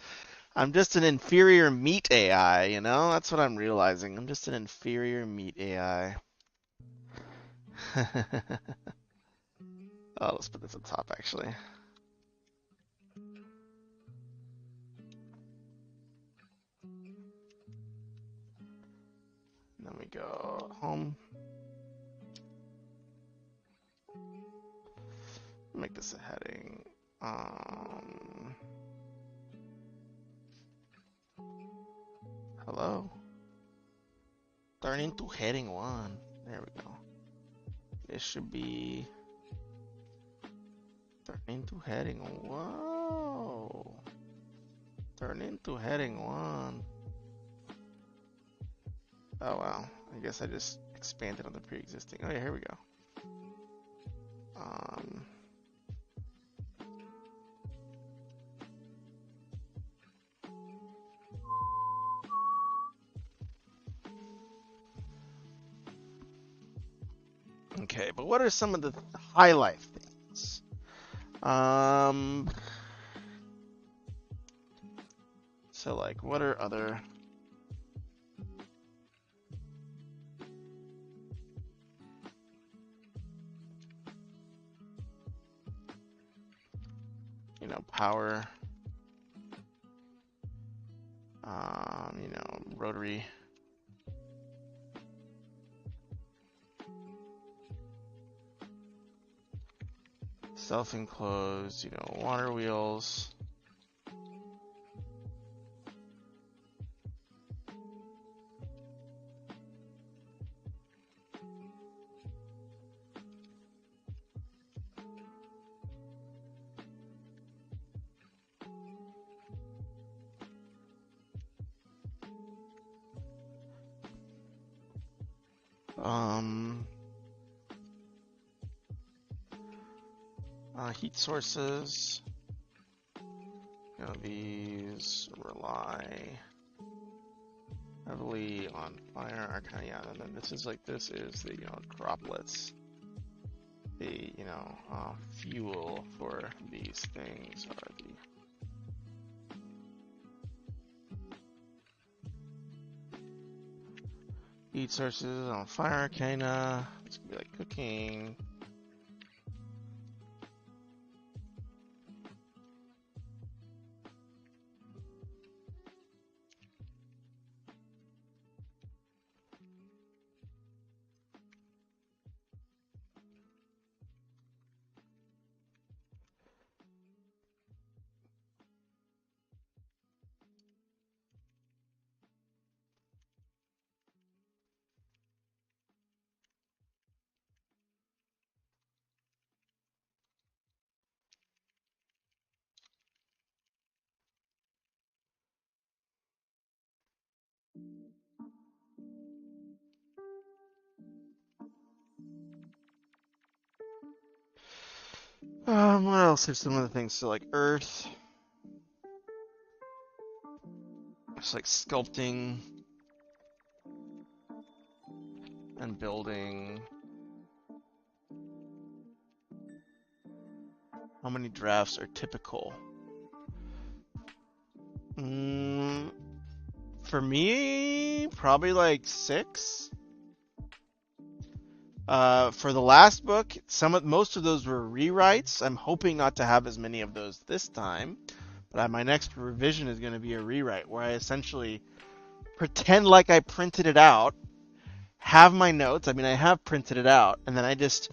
inferior meat AI, you know? That's what I'm realizing. I'm just an inferior meat AI. Oh, let's put this on top actually. Then we go home. Make this a heading. Hello? Turn into heading 1. There we go. This should be turn into heading. Whoa. Turn into heading 1. Oh wow. I guess I just expanded on the pre-existing. Oh yeah, here we go. Okay, but what are some of the highlight things? So like, what are other? You know, power. You know, rotary. Self-enclosed, you know, water wheels. Heat sources. You know, these rely heavily on fire. Arcana, yeah, and then this is the, you know, droplets. The, you know, fuel for these things are the heat sources on fire. Arcana. It's gonna be like cooking. What else are some of the things? So like earth. It's like sculpting and building. How many drafts are typical? For me, probably like 6. For the last book, most of those were rewrites. I'm hoping not to have as many of those this time, but my next revision is going to be a rewrite where I essentially pretend like I printed it out, have my notes. I mean, I have printed it out, and then I just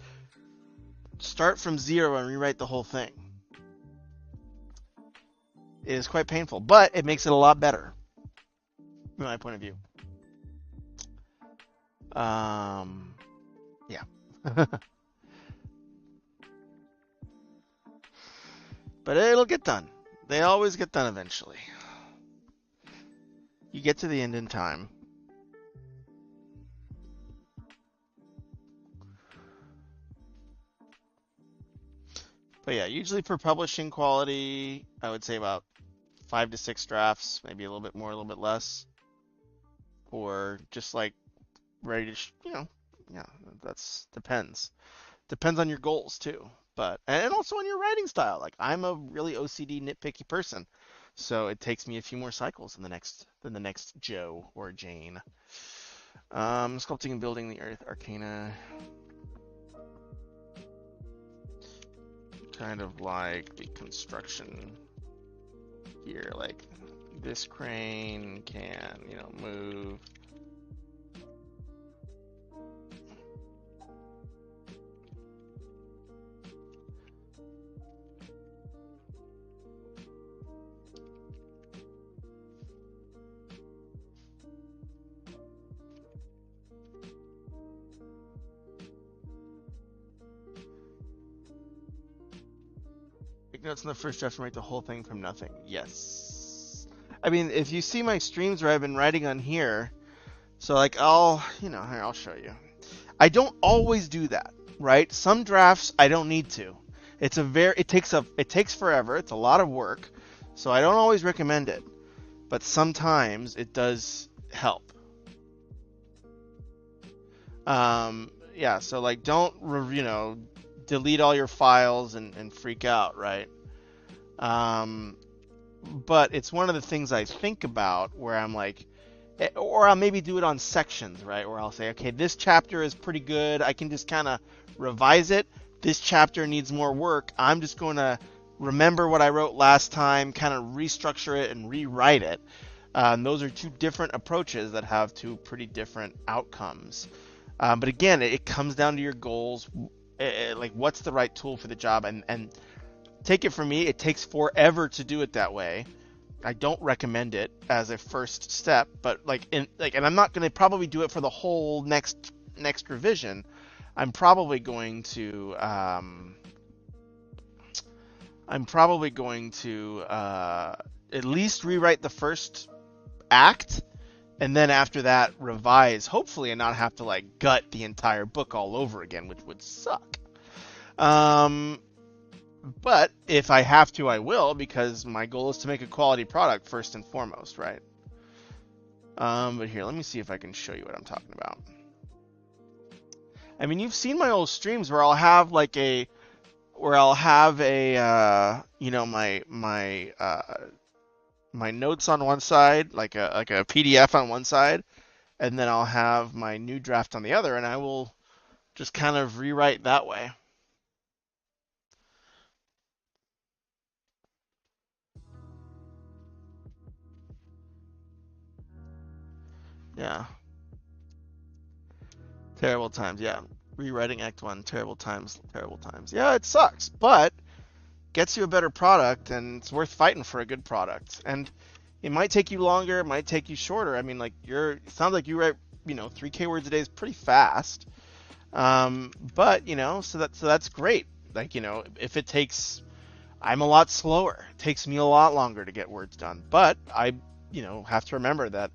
start from 0 and rewrite the whole thing. It is quite painful, but it makes it a lot better, from my point of view. Yeah. But it'll get done. They always get done eventually. You get to the end in time. But yeah, usually for publishing quality, I would say about 5 to 6 drafts, maybe a little bit more, a little bit less. Or just like ready to, yeah, that's depends. Depends on your goals too. But and also on your writing style. Like I'm a really OCD nitpicky person. So it takes me a few more cycles than the next Joe or Jane. Sculpting and building the Earth Arcana. Kind of like the construction here, like this crane can, move. Take notes in the first draft and write the whole thing from nothing. Yes. I mean, if you see my streams where I've been writing on here, so like here, I'll show you. I don't always do that, right? Some drafts I don't need to. It takes forever. It's a lot of work, so I don't always recommend it. But sometimes it does help. Yeah. So like, don't delete all your files and freak out, right? But it's one of the things I think about where I'm like, or I'll maybe do it on sections, right? Where I'll say, okay, this chapter is pretty good. I can just kind of revise it. This chapter needs more work. I'm just going to remember what I wrote last time, kind of restructure it and rewrite it. Those are two different approaches that have two pretty different outcomes. But again, it comes down to your goals. Like, what's the right tool for the job? And take it from me, it takes forever to do it that way. I don't recommend it as a first step, but and I'm not going to probably do it for the whole next revision. I'm probably going to at least rewrite the first act, and then after that revise, hopefully, and not have to like gut the entire book all over again, which would suck. But if I have to, I will, because my goal is to make a quality product first and foremost, right? But here, let me see if I can show you what I'm talking about. I mean, you've seen my old streams where I'll have my notes on one side, like a PDF on one side, and then I'll have my new draft on the other, and I will just kind of rewrite that way. Yeah. Terrible times, yeah. Rewriting Act 1, terrible times, terrible times. Yeah, it sucks, but gets you a better product, and it's worth fighting for a good product. And it might take you longer, it might take you shorter. I mean, like, it sounds like you write, 3K words a day is pretty fast. But, so that's great. Like, if it takes, I'm a lot slower. It takes me a lot longer to get words done. But I, have to remember that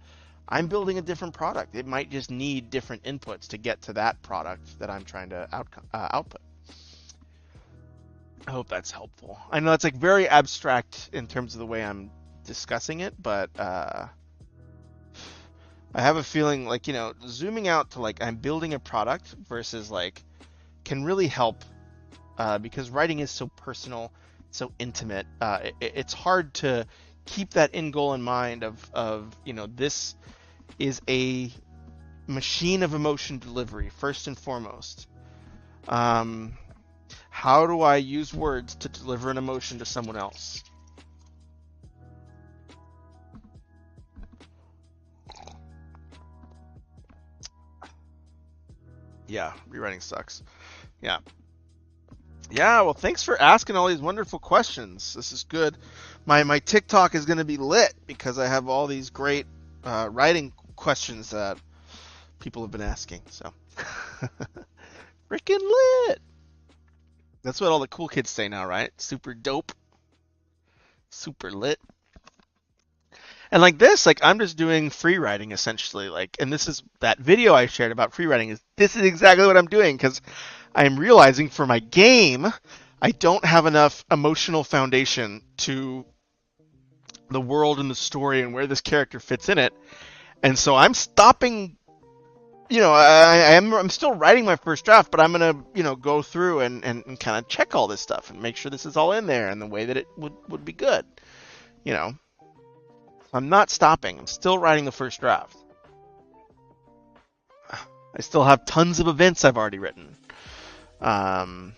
I'm building a different product. It might just need different inputs to get to that product that I'm trying to output. I hope that's helpful. I know it's like very abstract in terms of the way I'm discussing it, but I have a feeling like, zooming out to like I'm building a product versus like can really help because writing is so personal, so intimate. It's hard to keep that end goal in mind of this is a machine of emotion delivery, first and foremost. How do I use words to deliver an emotion to someone else? Yeah, rewriting sucks. Yeah. Yeah, well, thanks for asking all these wonderful questions. This is good. My TikTok is going to be lit because I have all these great writing questions that people have been asking. So, freaking lit. That's what all the cool kids say now, right? Super dope, super lit. And like this, like I'm just doing free writing essentially. Like, and this is that video I shared about free writing. This is exactly what I'm doing because I'm realizing for my game, I don't have enough emotional foundation to the world and the story and where this character fits in it. And so I'm stopping. I'm still writing my first draft, but I'm gonna go through and kind of check all this stuff and make sure this is all in there and the way that it would be good. You know, I'm not stopping. I'm still writing the first draft. I still have tons of events I've already written. Um,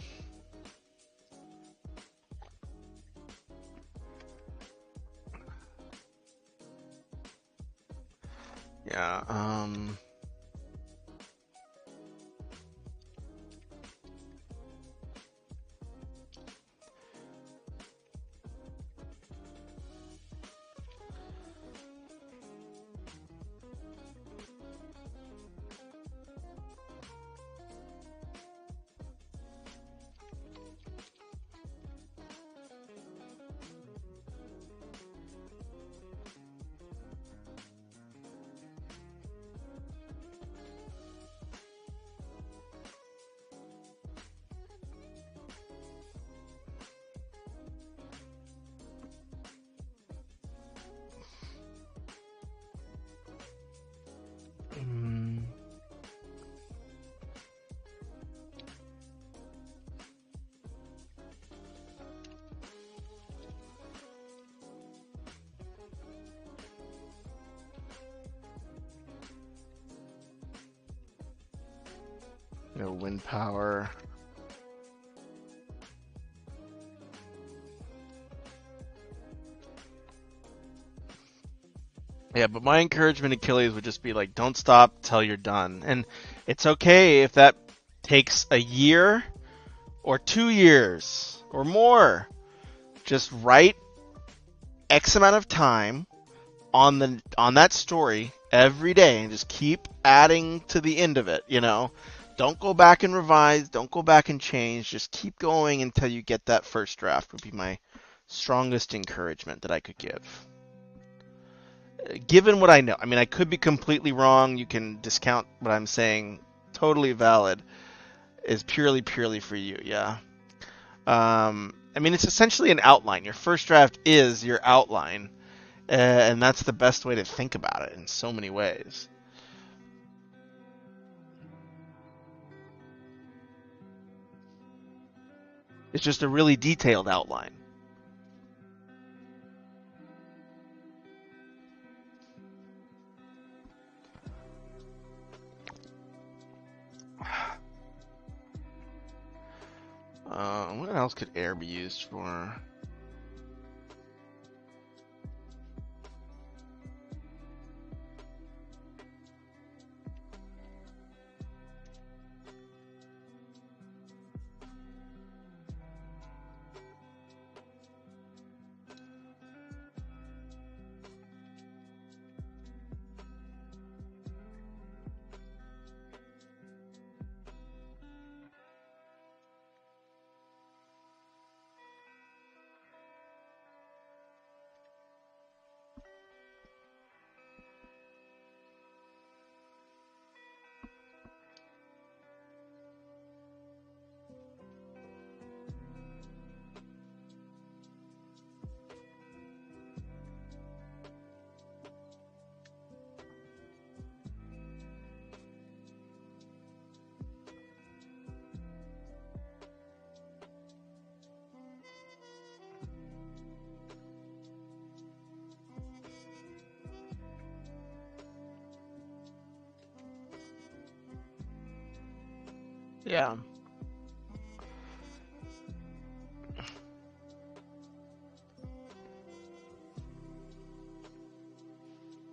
yeah. Mm, wind power. Yeah, but my encouragement to Achilles would just be like, don't stop till you're done. And it's okay if that takes a year or 2 years or more. Just write X amount of time on that story every day and just keep adding to the end of it, Don't go back and revise, don't go back and change, just keep going until you get that first draft would be my strongest encouragement that I could give. Given what I know, I mean, I could be completely wrong. You can discount what I'm saying. Totally valid. Is purely for you, yeah. I mean, it's essentially an outline. Your first draft is your outline, and that's the best way to think about it in so many ways. It's just a really detailed outline. What else could air be used for? Yeah.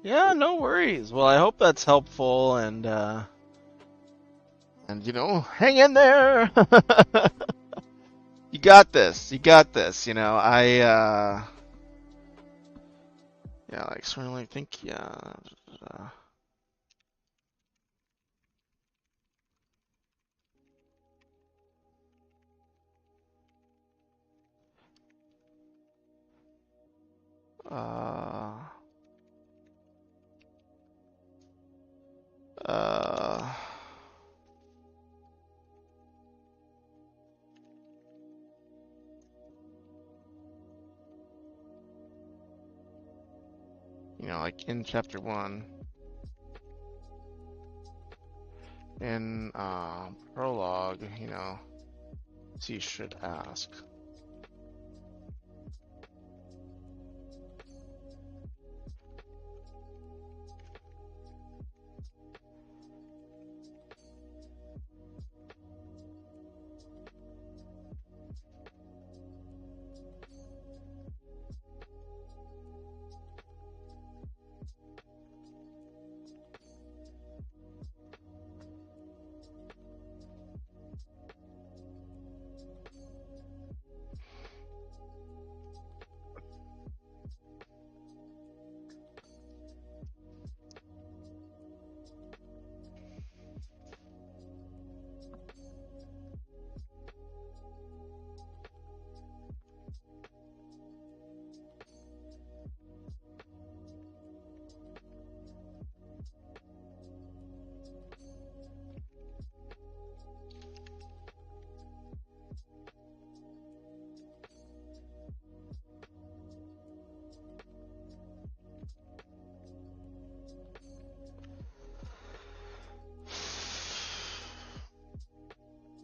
Yeah, no worries. Well, I hope that's helpful, and hang in there. got this. You got this. Yeah, like certainly think, yeah. Uh, uh, like in chapter 1, in prologue, she should ask.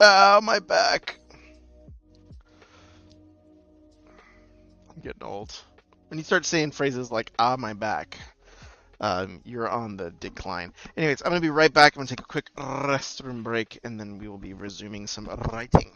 Ah, my back. I'm getting old. When you start saying phrases like "ah, my back," you're on the decline. Anyways, I'm gonna be right back. I'm gonna take a quick restroom break, and then we will be resuming some writing.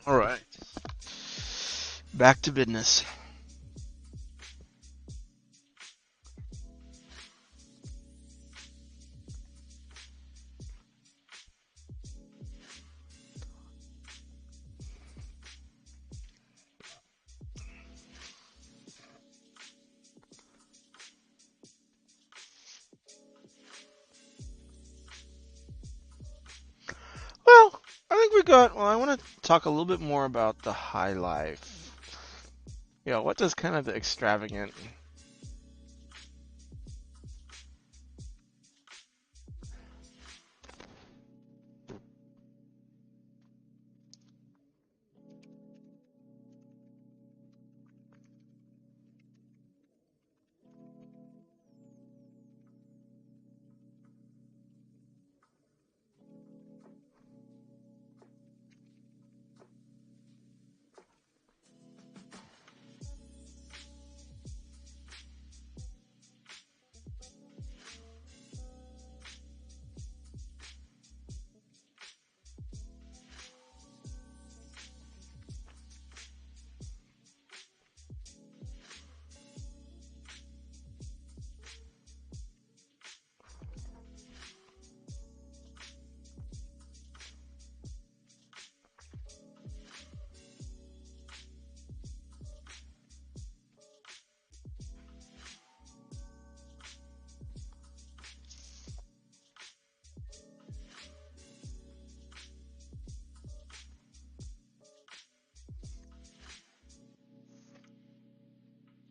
All right. Back to business. Well, I think we got. Well, I want to talk a little bit more about the high life. Yeah, what does kind of the extravagant.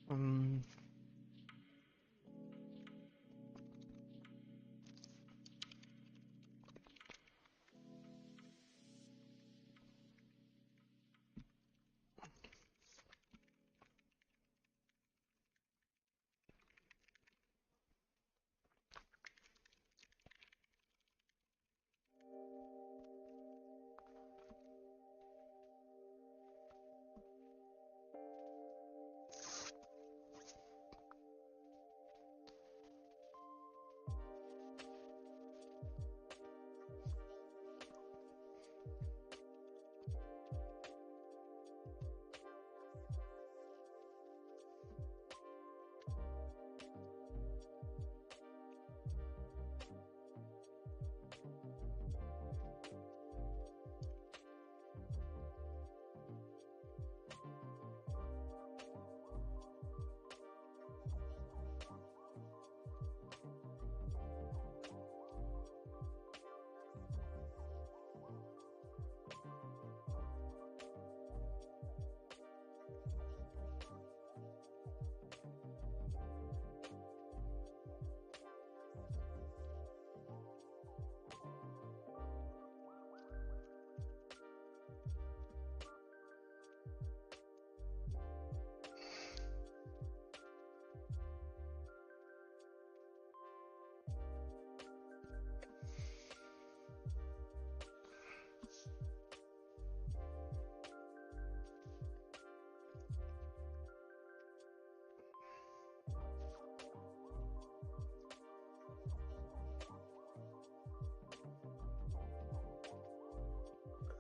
Um,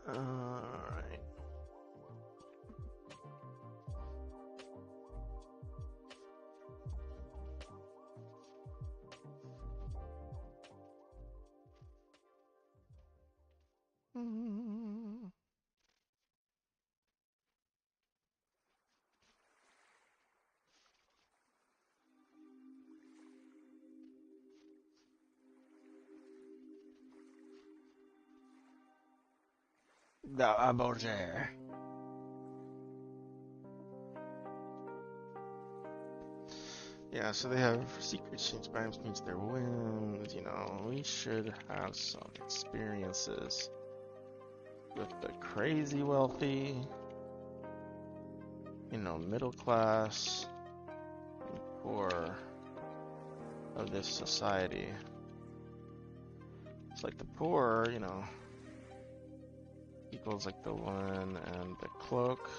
Alright. The Aborger. Yeah, so they have secret change bimes means their whims, you know. We should have some experiences with the crazy wealthy, you know, middle class, poor of this society. It's like the poor, you know, equals like the one and the cloak.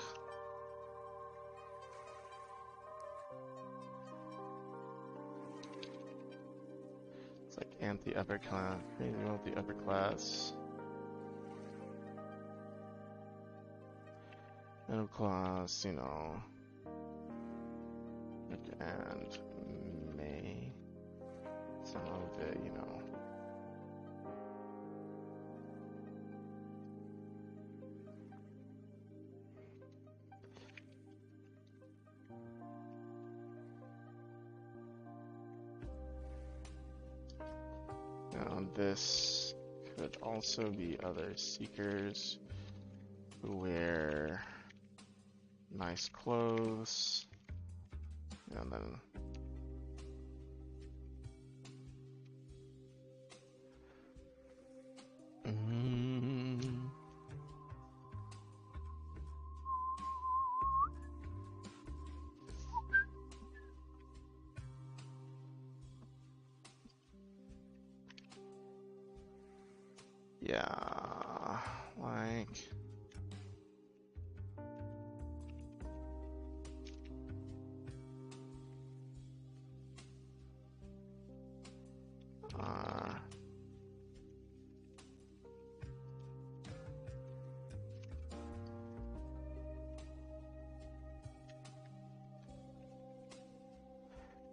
It's like anti-upper class, crazy wealthy upper class. middle class, you know, and may some of it, you know. Now this could also be other seekers who wear nice clothes, and then yeah, like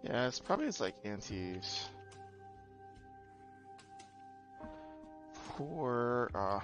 yeah, it's probably like antis for all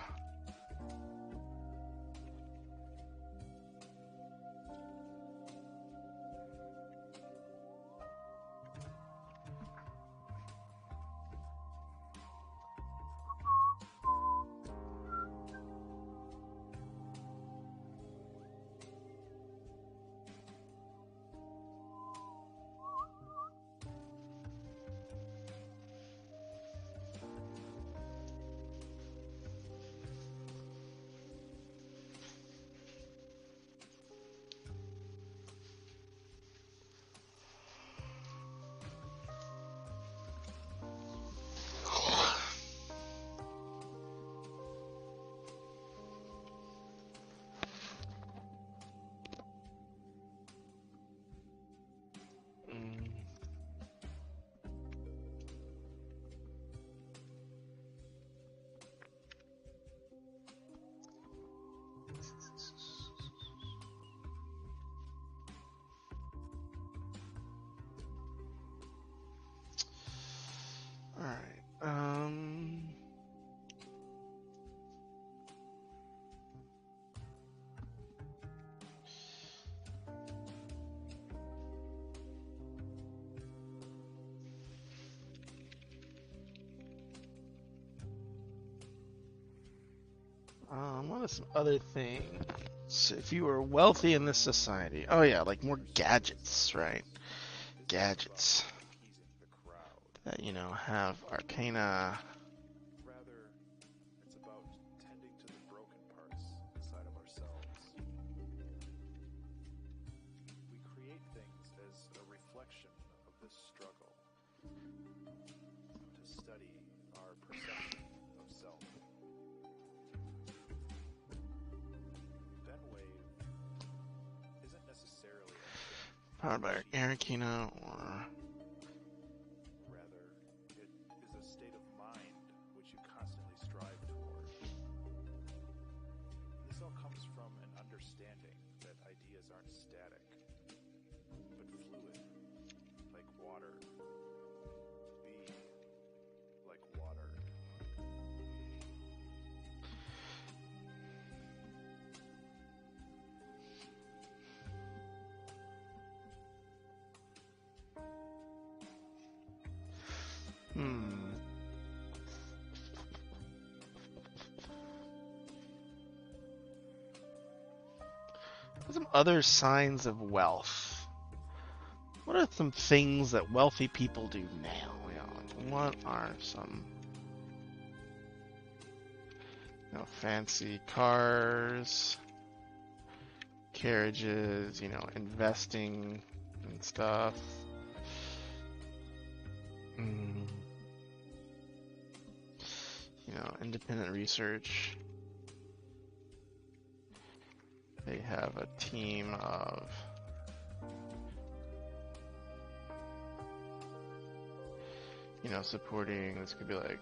right. What are some other things? If you were wealthy in this society, oh yeah, like more gadgets, right? Gadgets that, you know, have arcana. Rather, it's about tending to the broken parts inside of ourselves. We create things as a reflection of this struggle to study our perception of self. Venwave isn't necessarily a thing. Powered by arcana or Rather, it is a state of mind which you constantly strive toward. This all comes from an understanding that ideas aren't static, but fluid, like water. Be like water. some other signs of wealth. What are some things that wealthy people do now? You know, like what are some, you know, fancy cars, carriages, you know, investing and stuff. You know, independent research. They have a team of you know, supporting, this could be like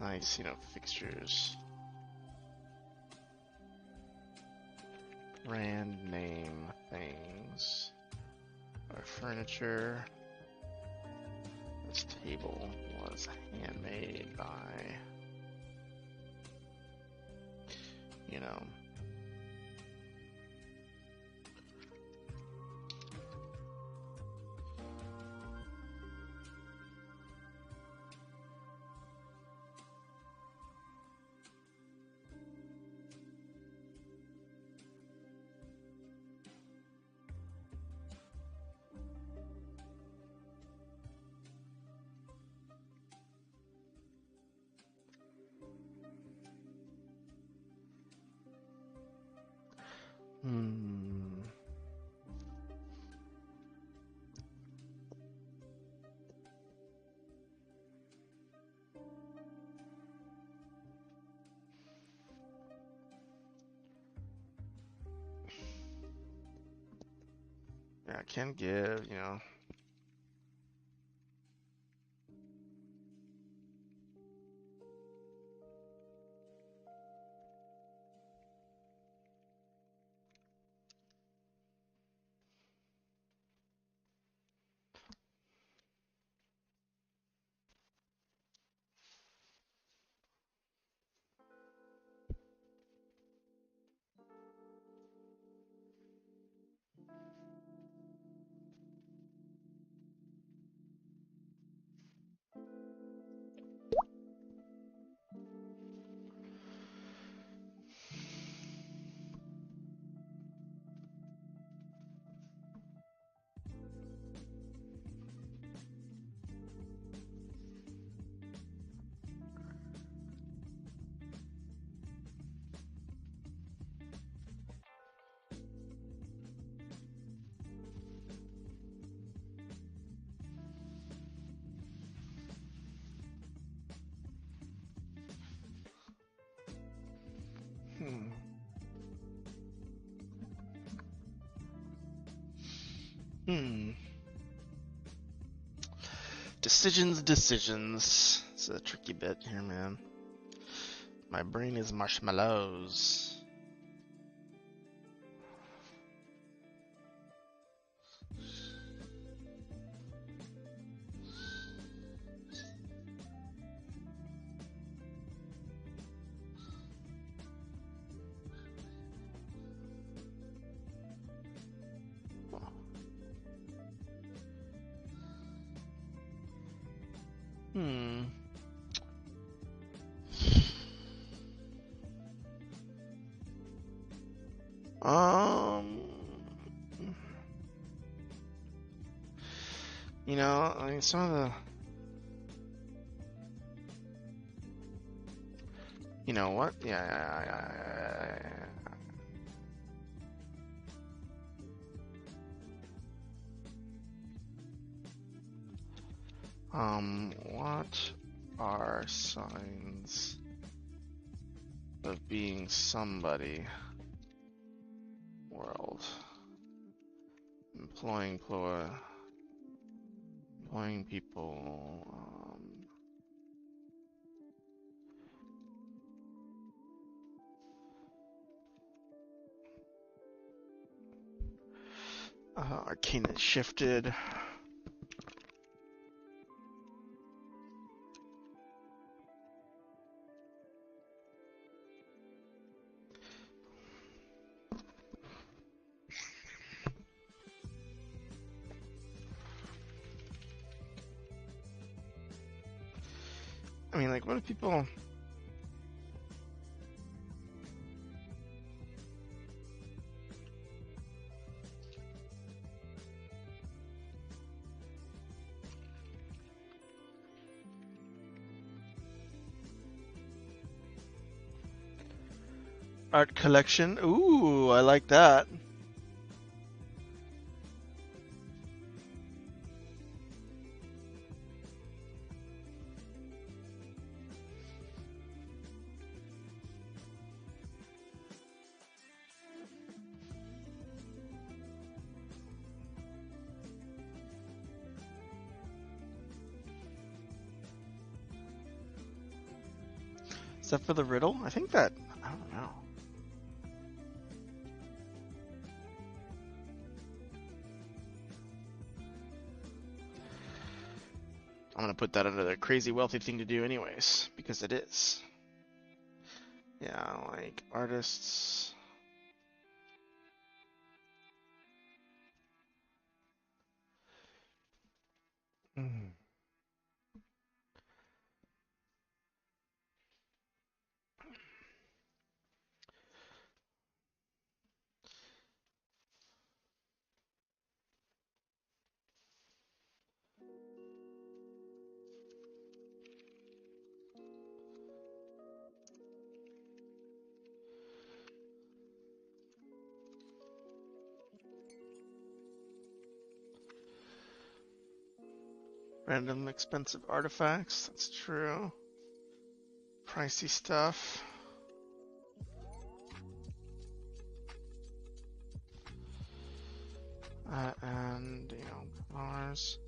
Nice, fixtures. Brand name things. Our furniture. This table was handmade by, Yeah, I can give. Decisions. It's a tricky bit here, man. My brain is marshmallows. I mean, some of the, you know what? Yeah. What are signs of being somebody? World. Employing people. Arcana shifted. I mean, like, what do people... Art collection. Ooh, I like that. Is that for the riddle? I think that, I don't know. I'm going to put that under the crazy wealthy thing to do anyways, because it is. Yeah, like artists. Mm. Random expensive artifacts, that's true. Pricey stuff. And, you know, Mars.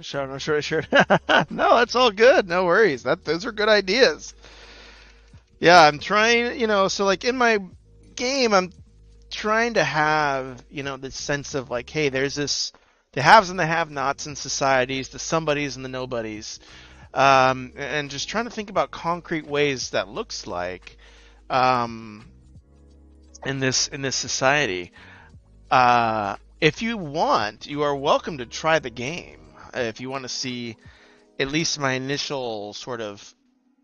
Sure, no, sure. No, that's all good. No worries. Those are good ideas. Yeah, I'm trying, so like in my game, I'm trying to have, this sense of like, hey, there's the haves and the have-nots in societies, the somebodies and the nobodies, and just trying to think about concrete ways that looks like um, in this society. If you want, you are welcome to try the game. If you want to see at least my initial sort of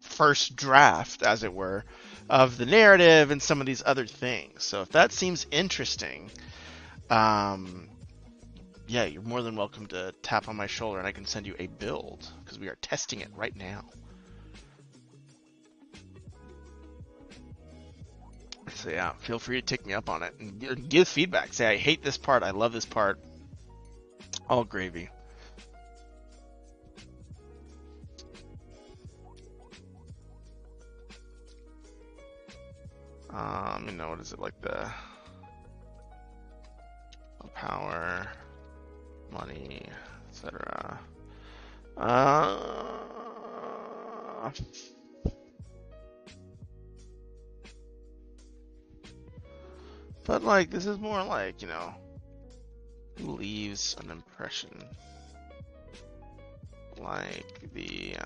first draft, as it were, of the narrative and some of these other things. So if that seems interesting, yeah, you're more than welcome to tap on my shoulder and I can send you a build, because we are testing it right now. So yeah, feel free to take me up on it and give feedback. Say, I hate this part, I love this part. All gravy. What is it, like the power, money, etc. But like, this is more like, who leaves an impression? Like the,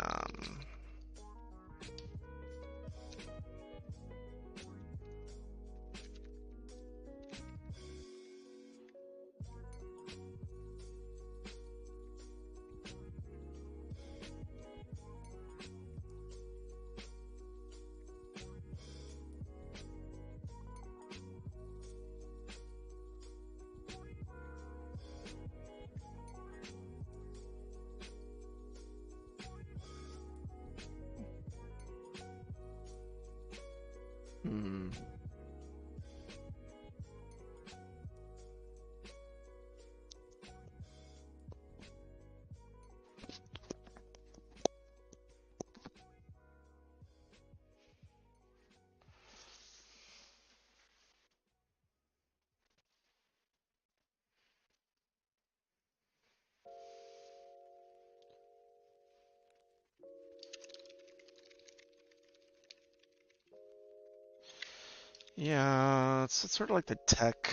yeah, it's sort of like the tech.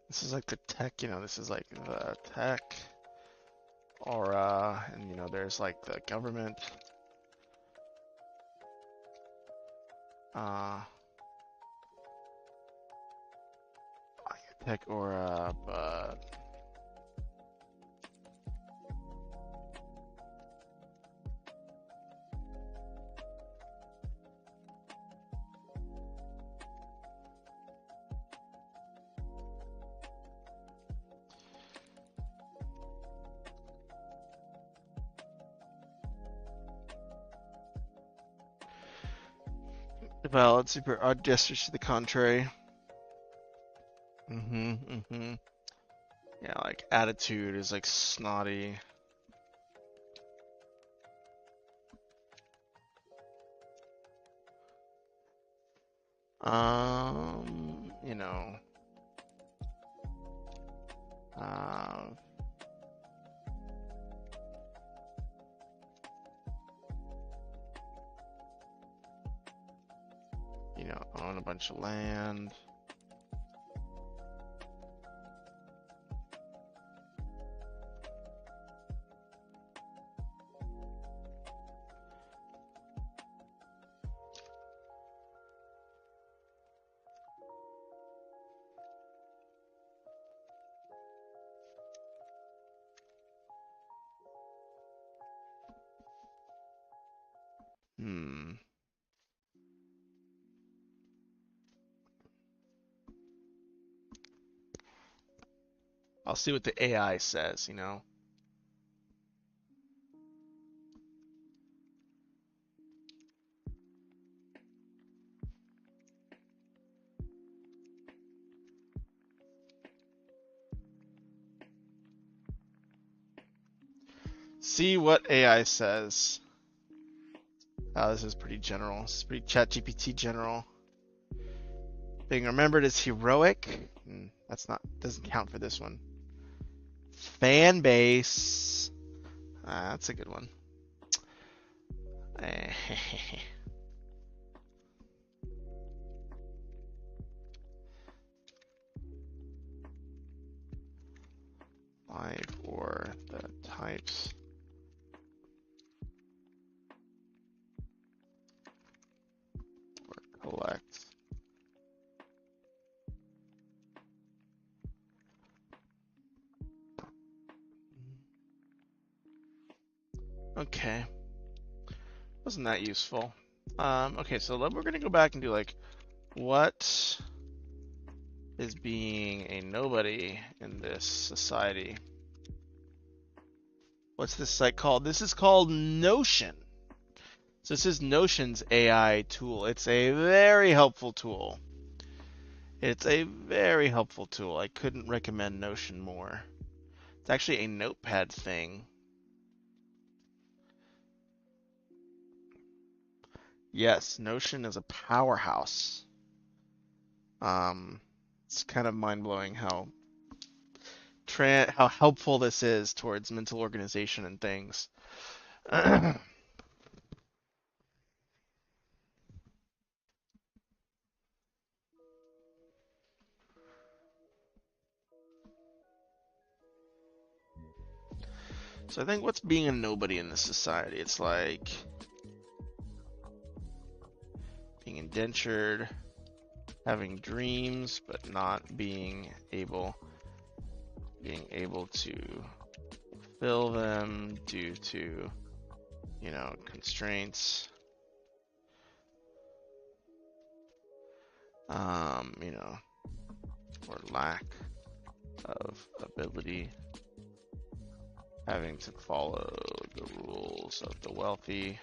This is like the tech, this is like the tech aura, and there's like the government. Tech aura, but valid super odd gestures to the contrary. Yeah, like attitude is like snotty. You know. own a bunch of land. I'll see what the AI says. See what AI says. Oh, this is pretty general. This is pretty ChatGPT general. Being remembered as heroic. Doesn't count for this one. Fan base. That's a good one. Live or the types. Or collect. Okay. Wasn't that useful? Okay, so then we're gonna go back and do like, what is being a nobody in this society? What's this site called? This is called Notion. So this is Notion's AI tool. It's a very helpful tool. It's a very helpful tool. I couldn't recommend Notion more. It's actually a notepad thing. Yes, Notion is a powerhouse. It's kind of mind-blowing how helpful this is towards mental organization and things. So I think what's being a nobody in this society? It's like being indentured, having dreams, but not being able to fulfill them due to, constraints. Or lack of ability, having to follow the rules of the wealthy,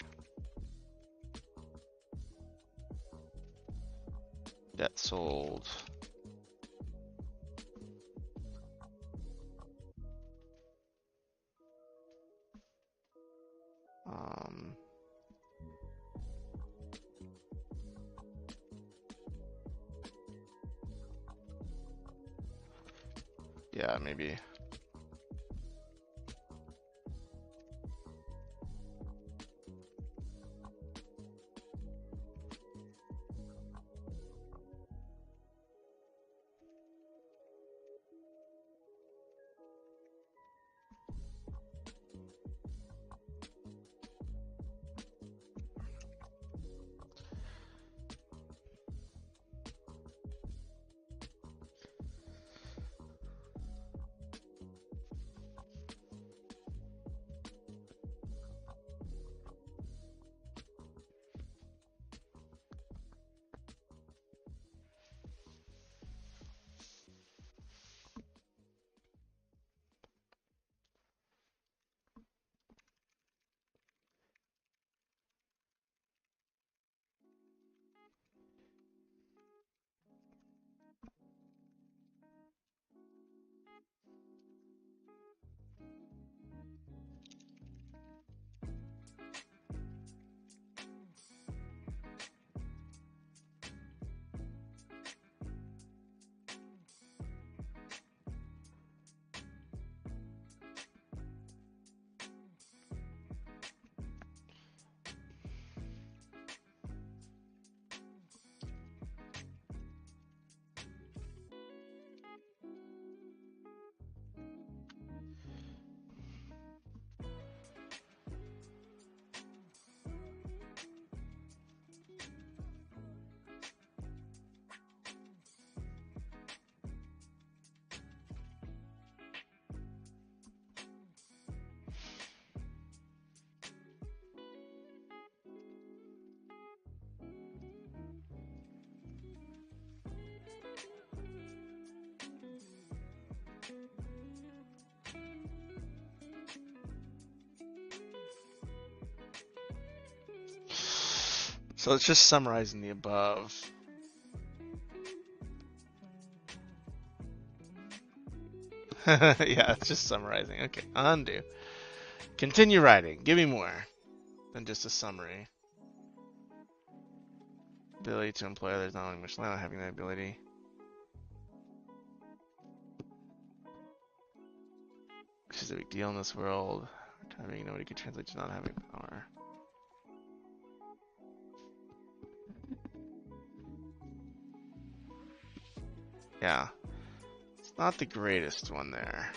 debt sold, yeah, maybe. So it's just summarizing the above. Yeah, it's just summarizing. Okay, undo. Continue writing. Give me more than just a summary. Ability to employ others, not only much not having that ability. Which is a big deal in this world. Having nobody could translate to not having power. Yeah. It's not the greatest one there.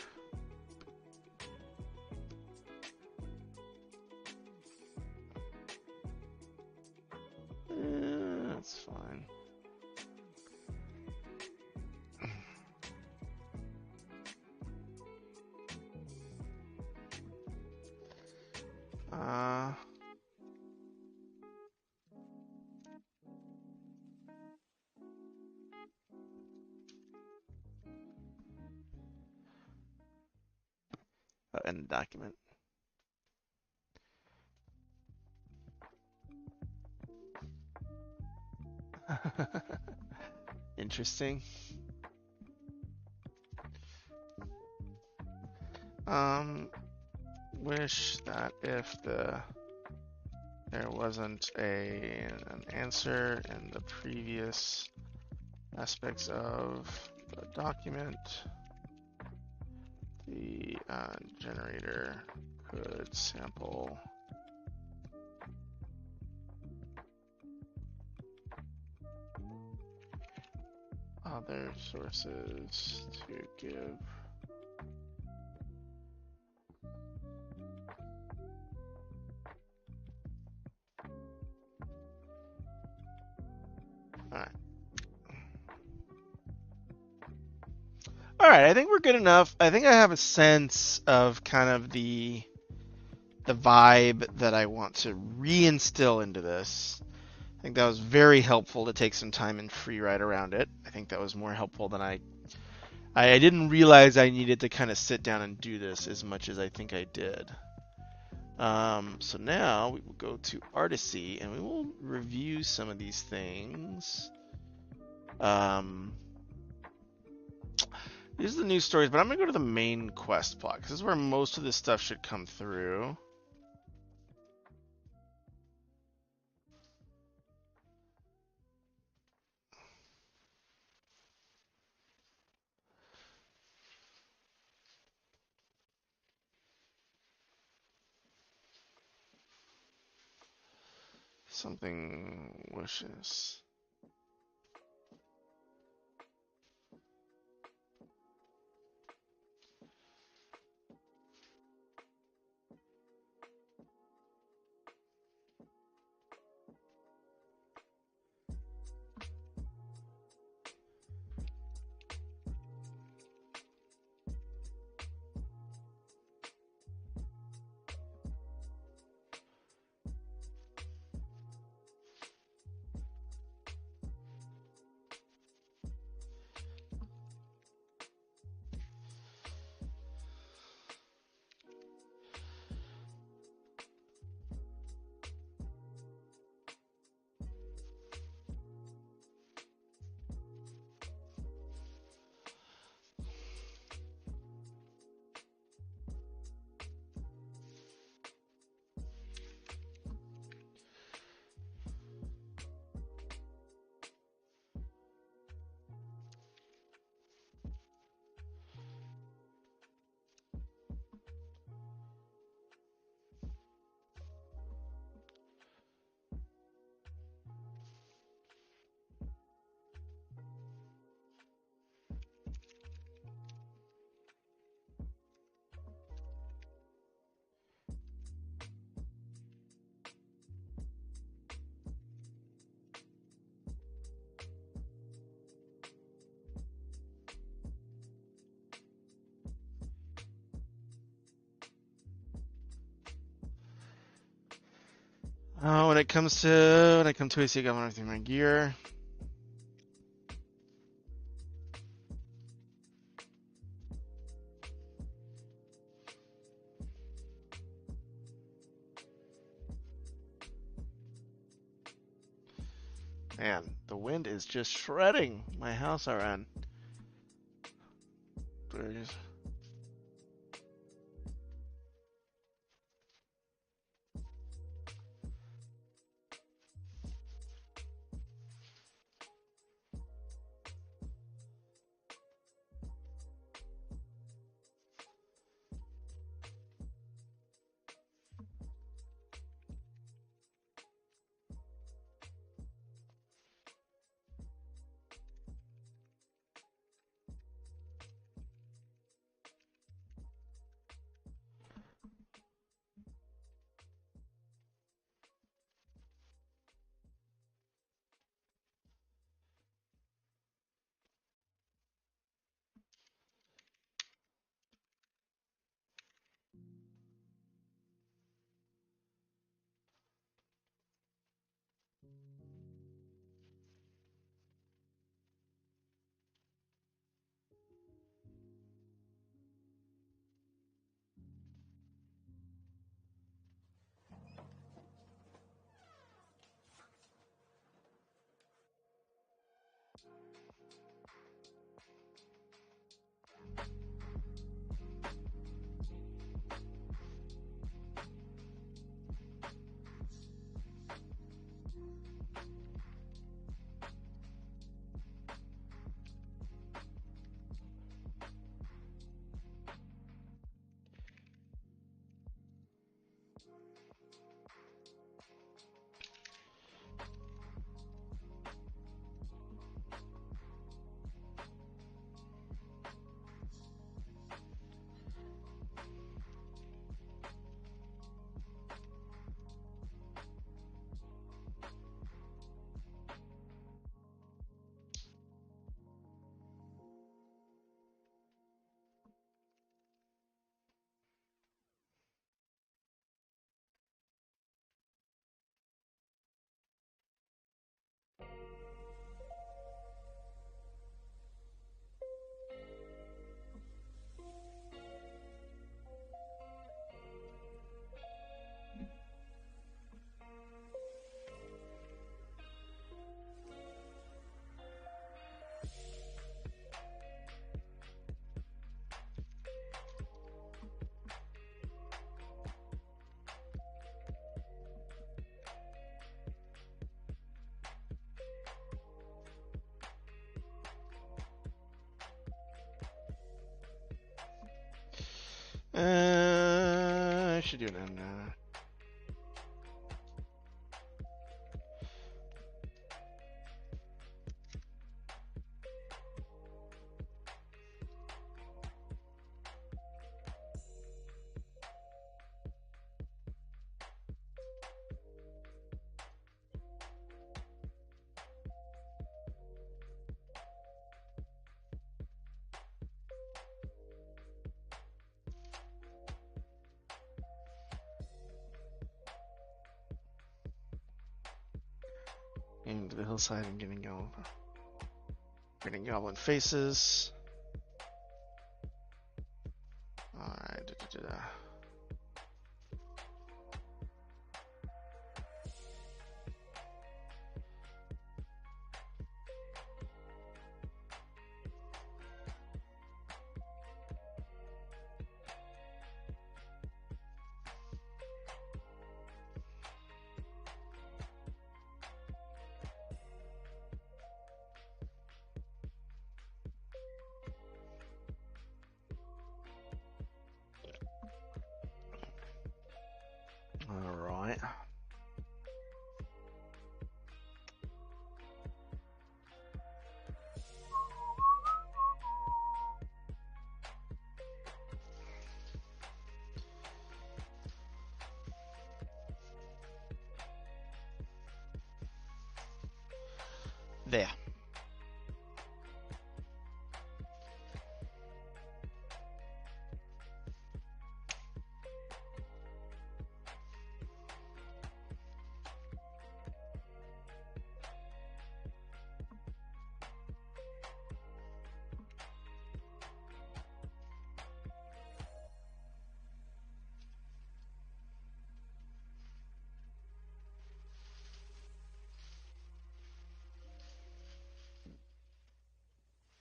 That's fine. End document. Interesting. Wish that if there wasn't an answer in the previous aspects of the document, the generator could sample other sources to give All right, I think we're good enough. I think I have a sense of kind of the vibe that I want to reinstill into this. I think that was very helpful to take some time and free write around it. I think that was more helpful than I didn't realize I needed to kind of sit down and do this as much as I think I did. So now we will go to Artisy and we will review some of these things. These are the news stories, but I'm going to go to the main quest block, because this is where most of this stuff should come through. Something wishes. When I come to AC, I got everything in my gear. Man, the wind is just shredding my house around. I should do it in. Into the hillside and getting goblin faces. Alright.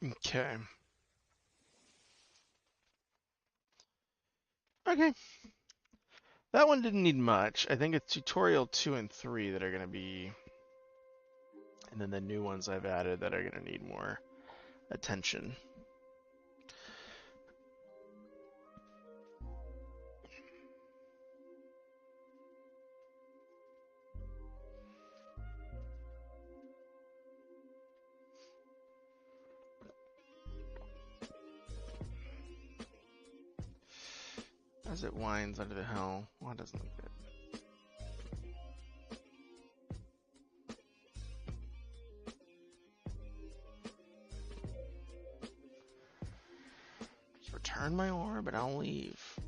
Okay. Okay. That one didn't need much. I think it's tutorial 2 and 3 that are going to be, and then the new ones I've added that are going to need more attention. As it winds under the hill. Well, it doesn't look good. Just return my orb and I'll leave.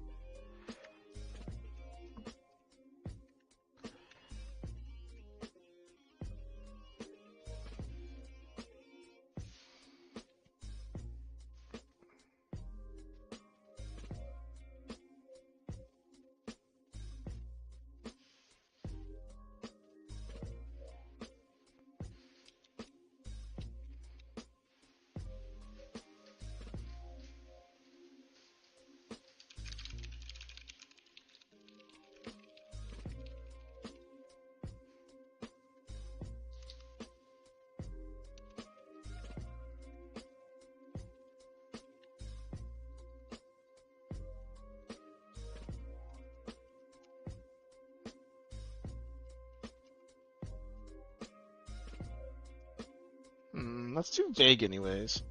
That's too vague anyways.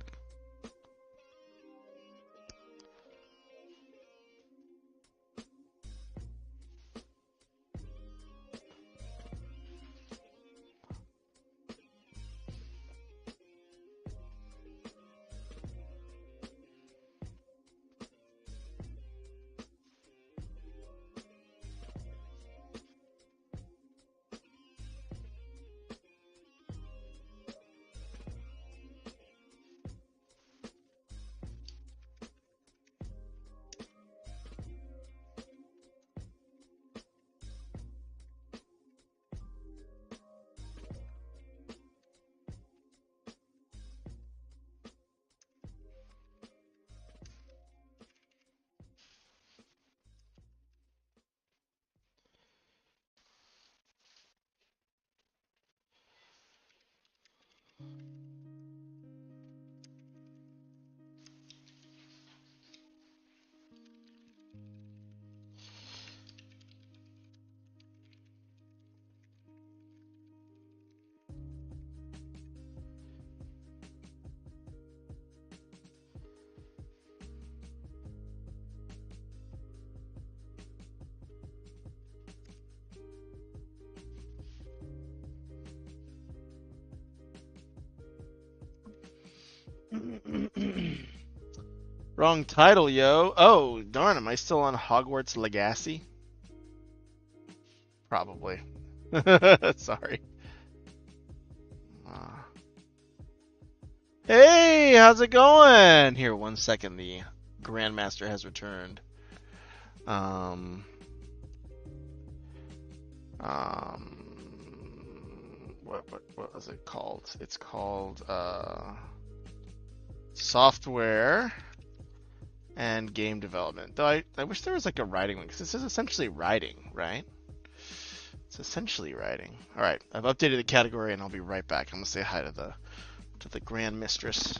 Wrong title, yo. Oh, darn, am I still on Hogwarts Legacy? Probably. Sorry. Uh, hey, how's it going? Here, 1 second. The Grandmaster has returned. Um, um, what was it called? It's called software and game development. Though I wish there was like a writing one, because this is essentially writing, right? It's essentially writing. All right, I've updated the category, and I'll be right back. I'm gonna say hi to the Grand Mistress.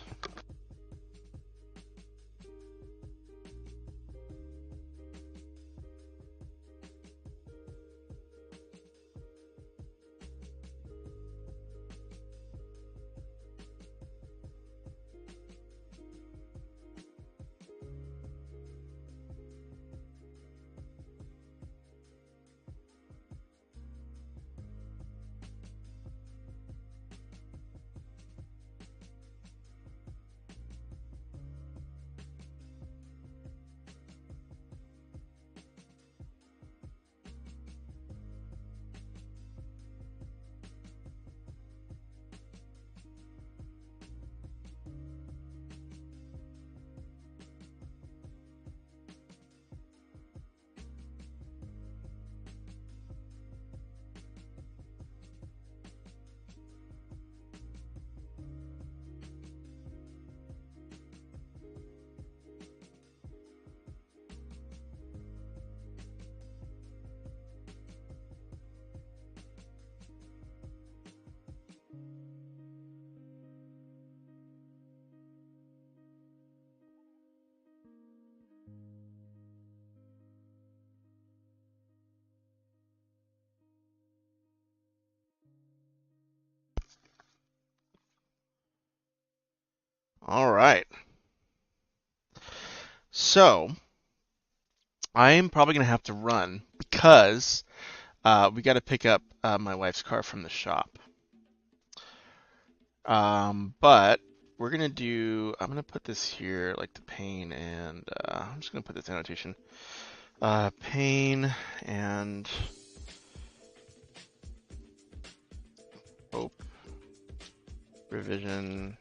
All right. So I'm probably gonna have to run because we got to pick up my wife's car from the shop. But we're gonna do. I'm gonna put this here, like the pain, and I'm just gonna put this annotation. Pain and hope revision.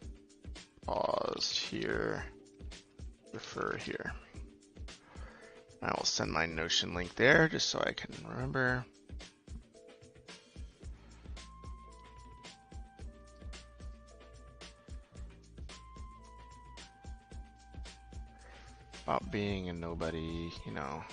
Pause here. Refer here. I will send my Notion link there just so I can remember. About being a nobody, you know.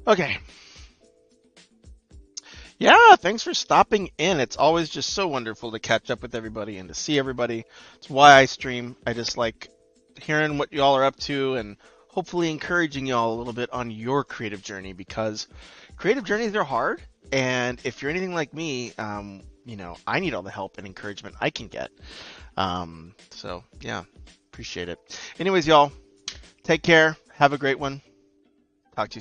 Okay. Yeah, thanks for stopping in. It's always just so wonderful to catch up with everybody and to see everybody. It's why I stream. I just like hearing what y'all are up to and hopefully encouraging y'all a little bit on your creative journey because creative journeys are hard. And if you're anything like me, you know, I need all the help and encouragement I can get. So yeah, appreciate it. Anyways, y'all, take care. Have a great one. Talk to you soon.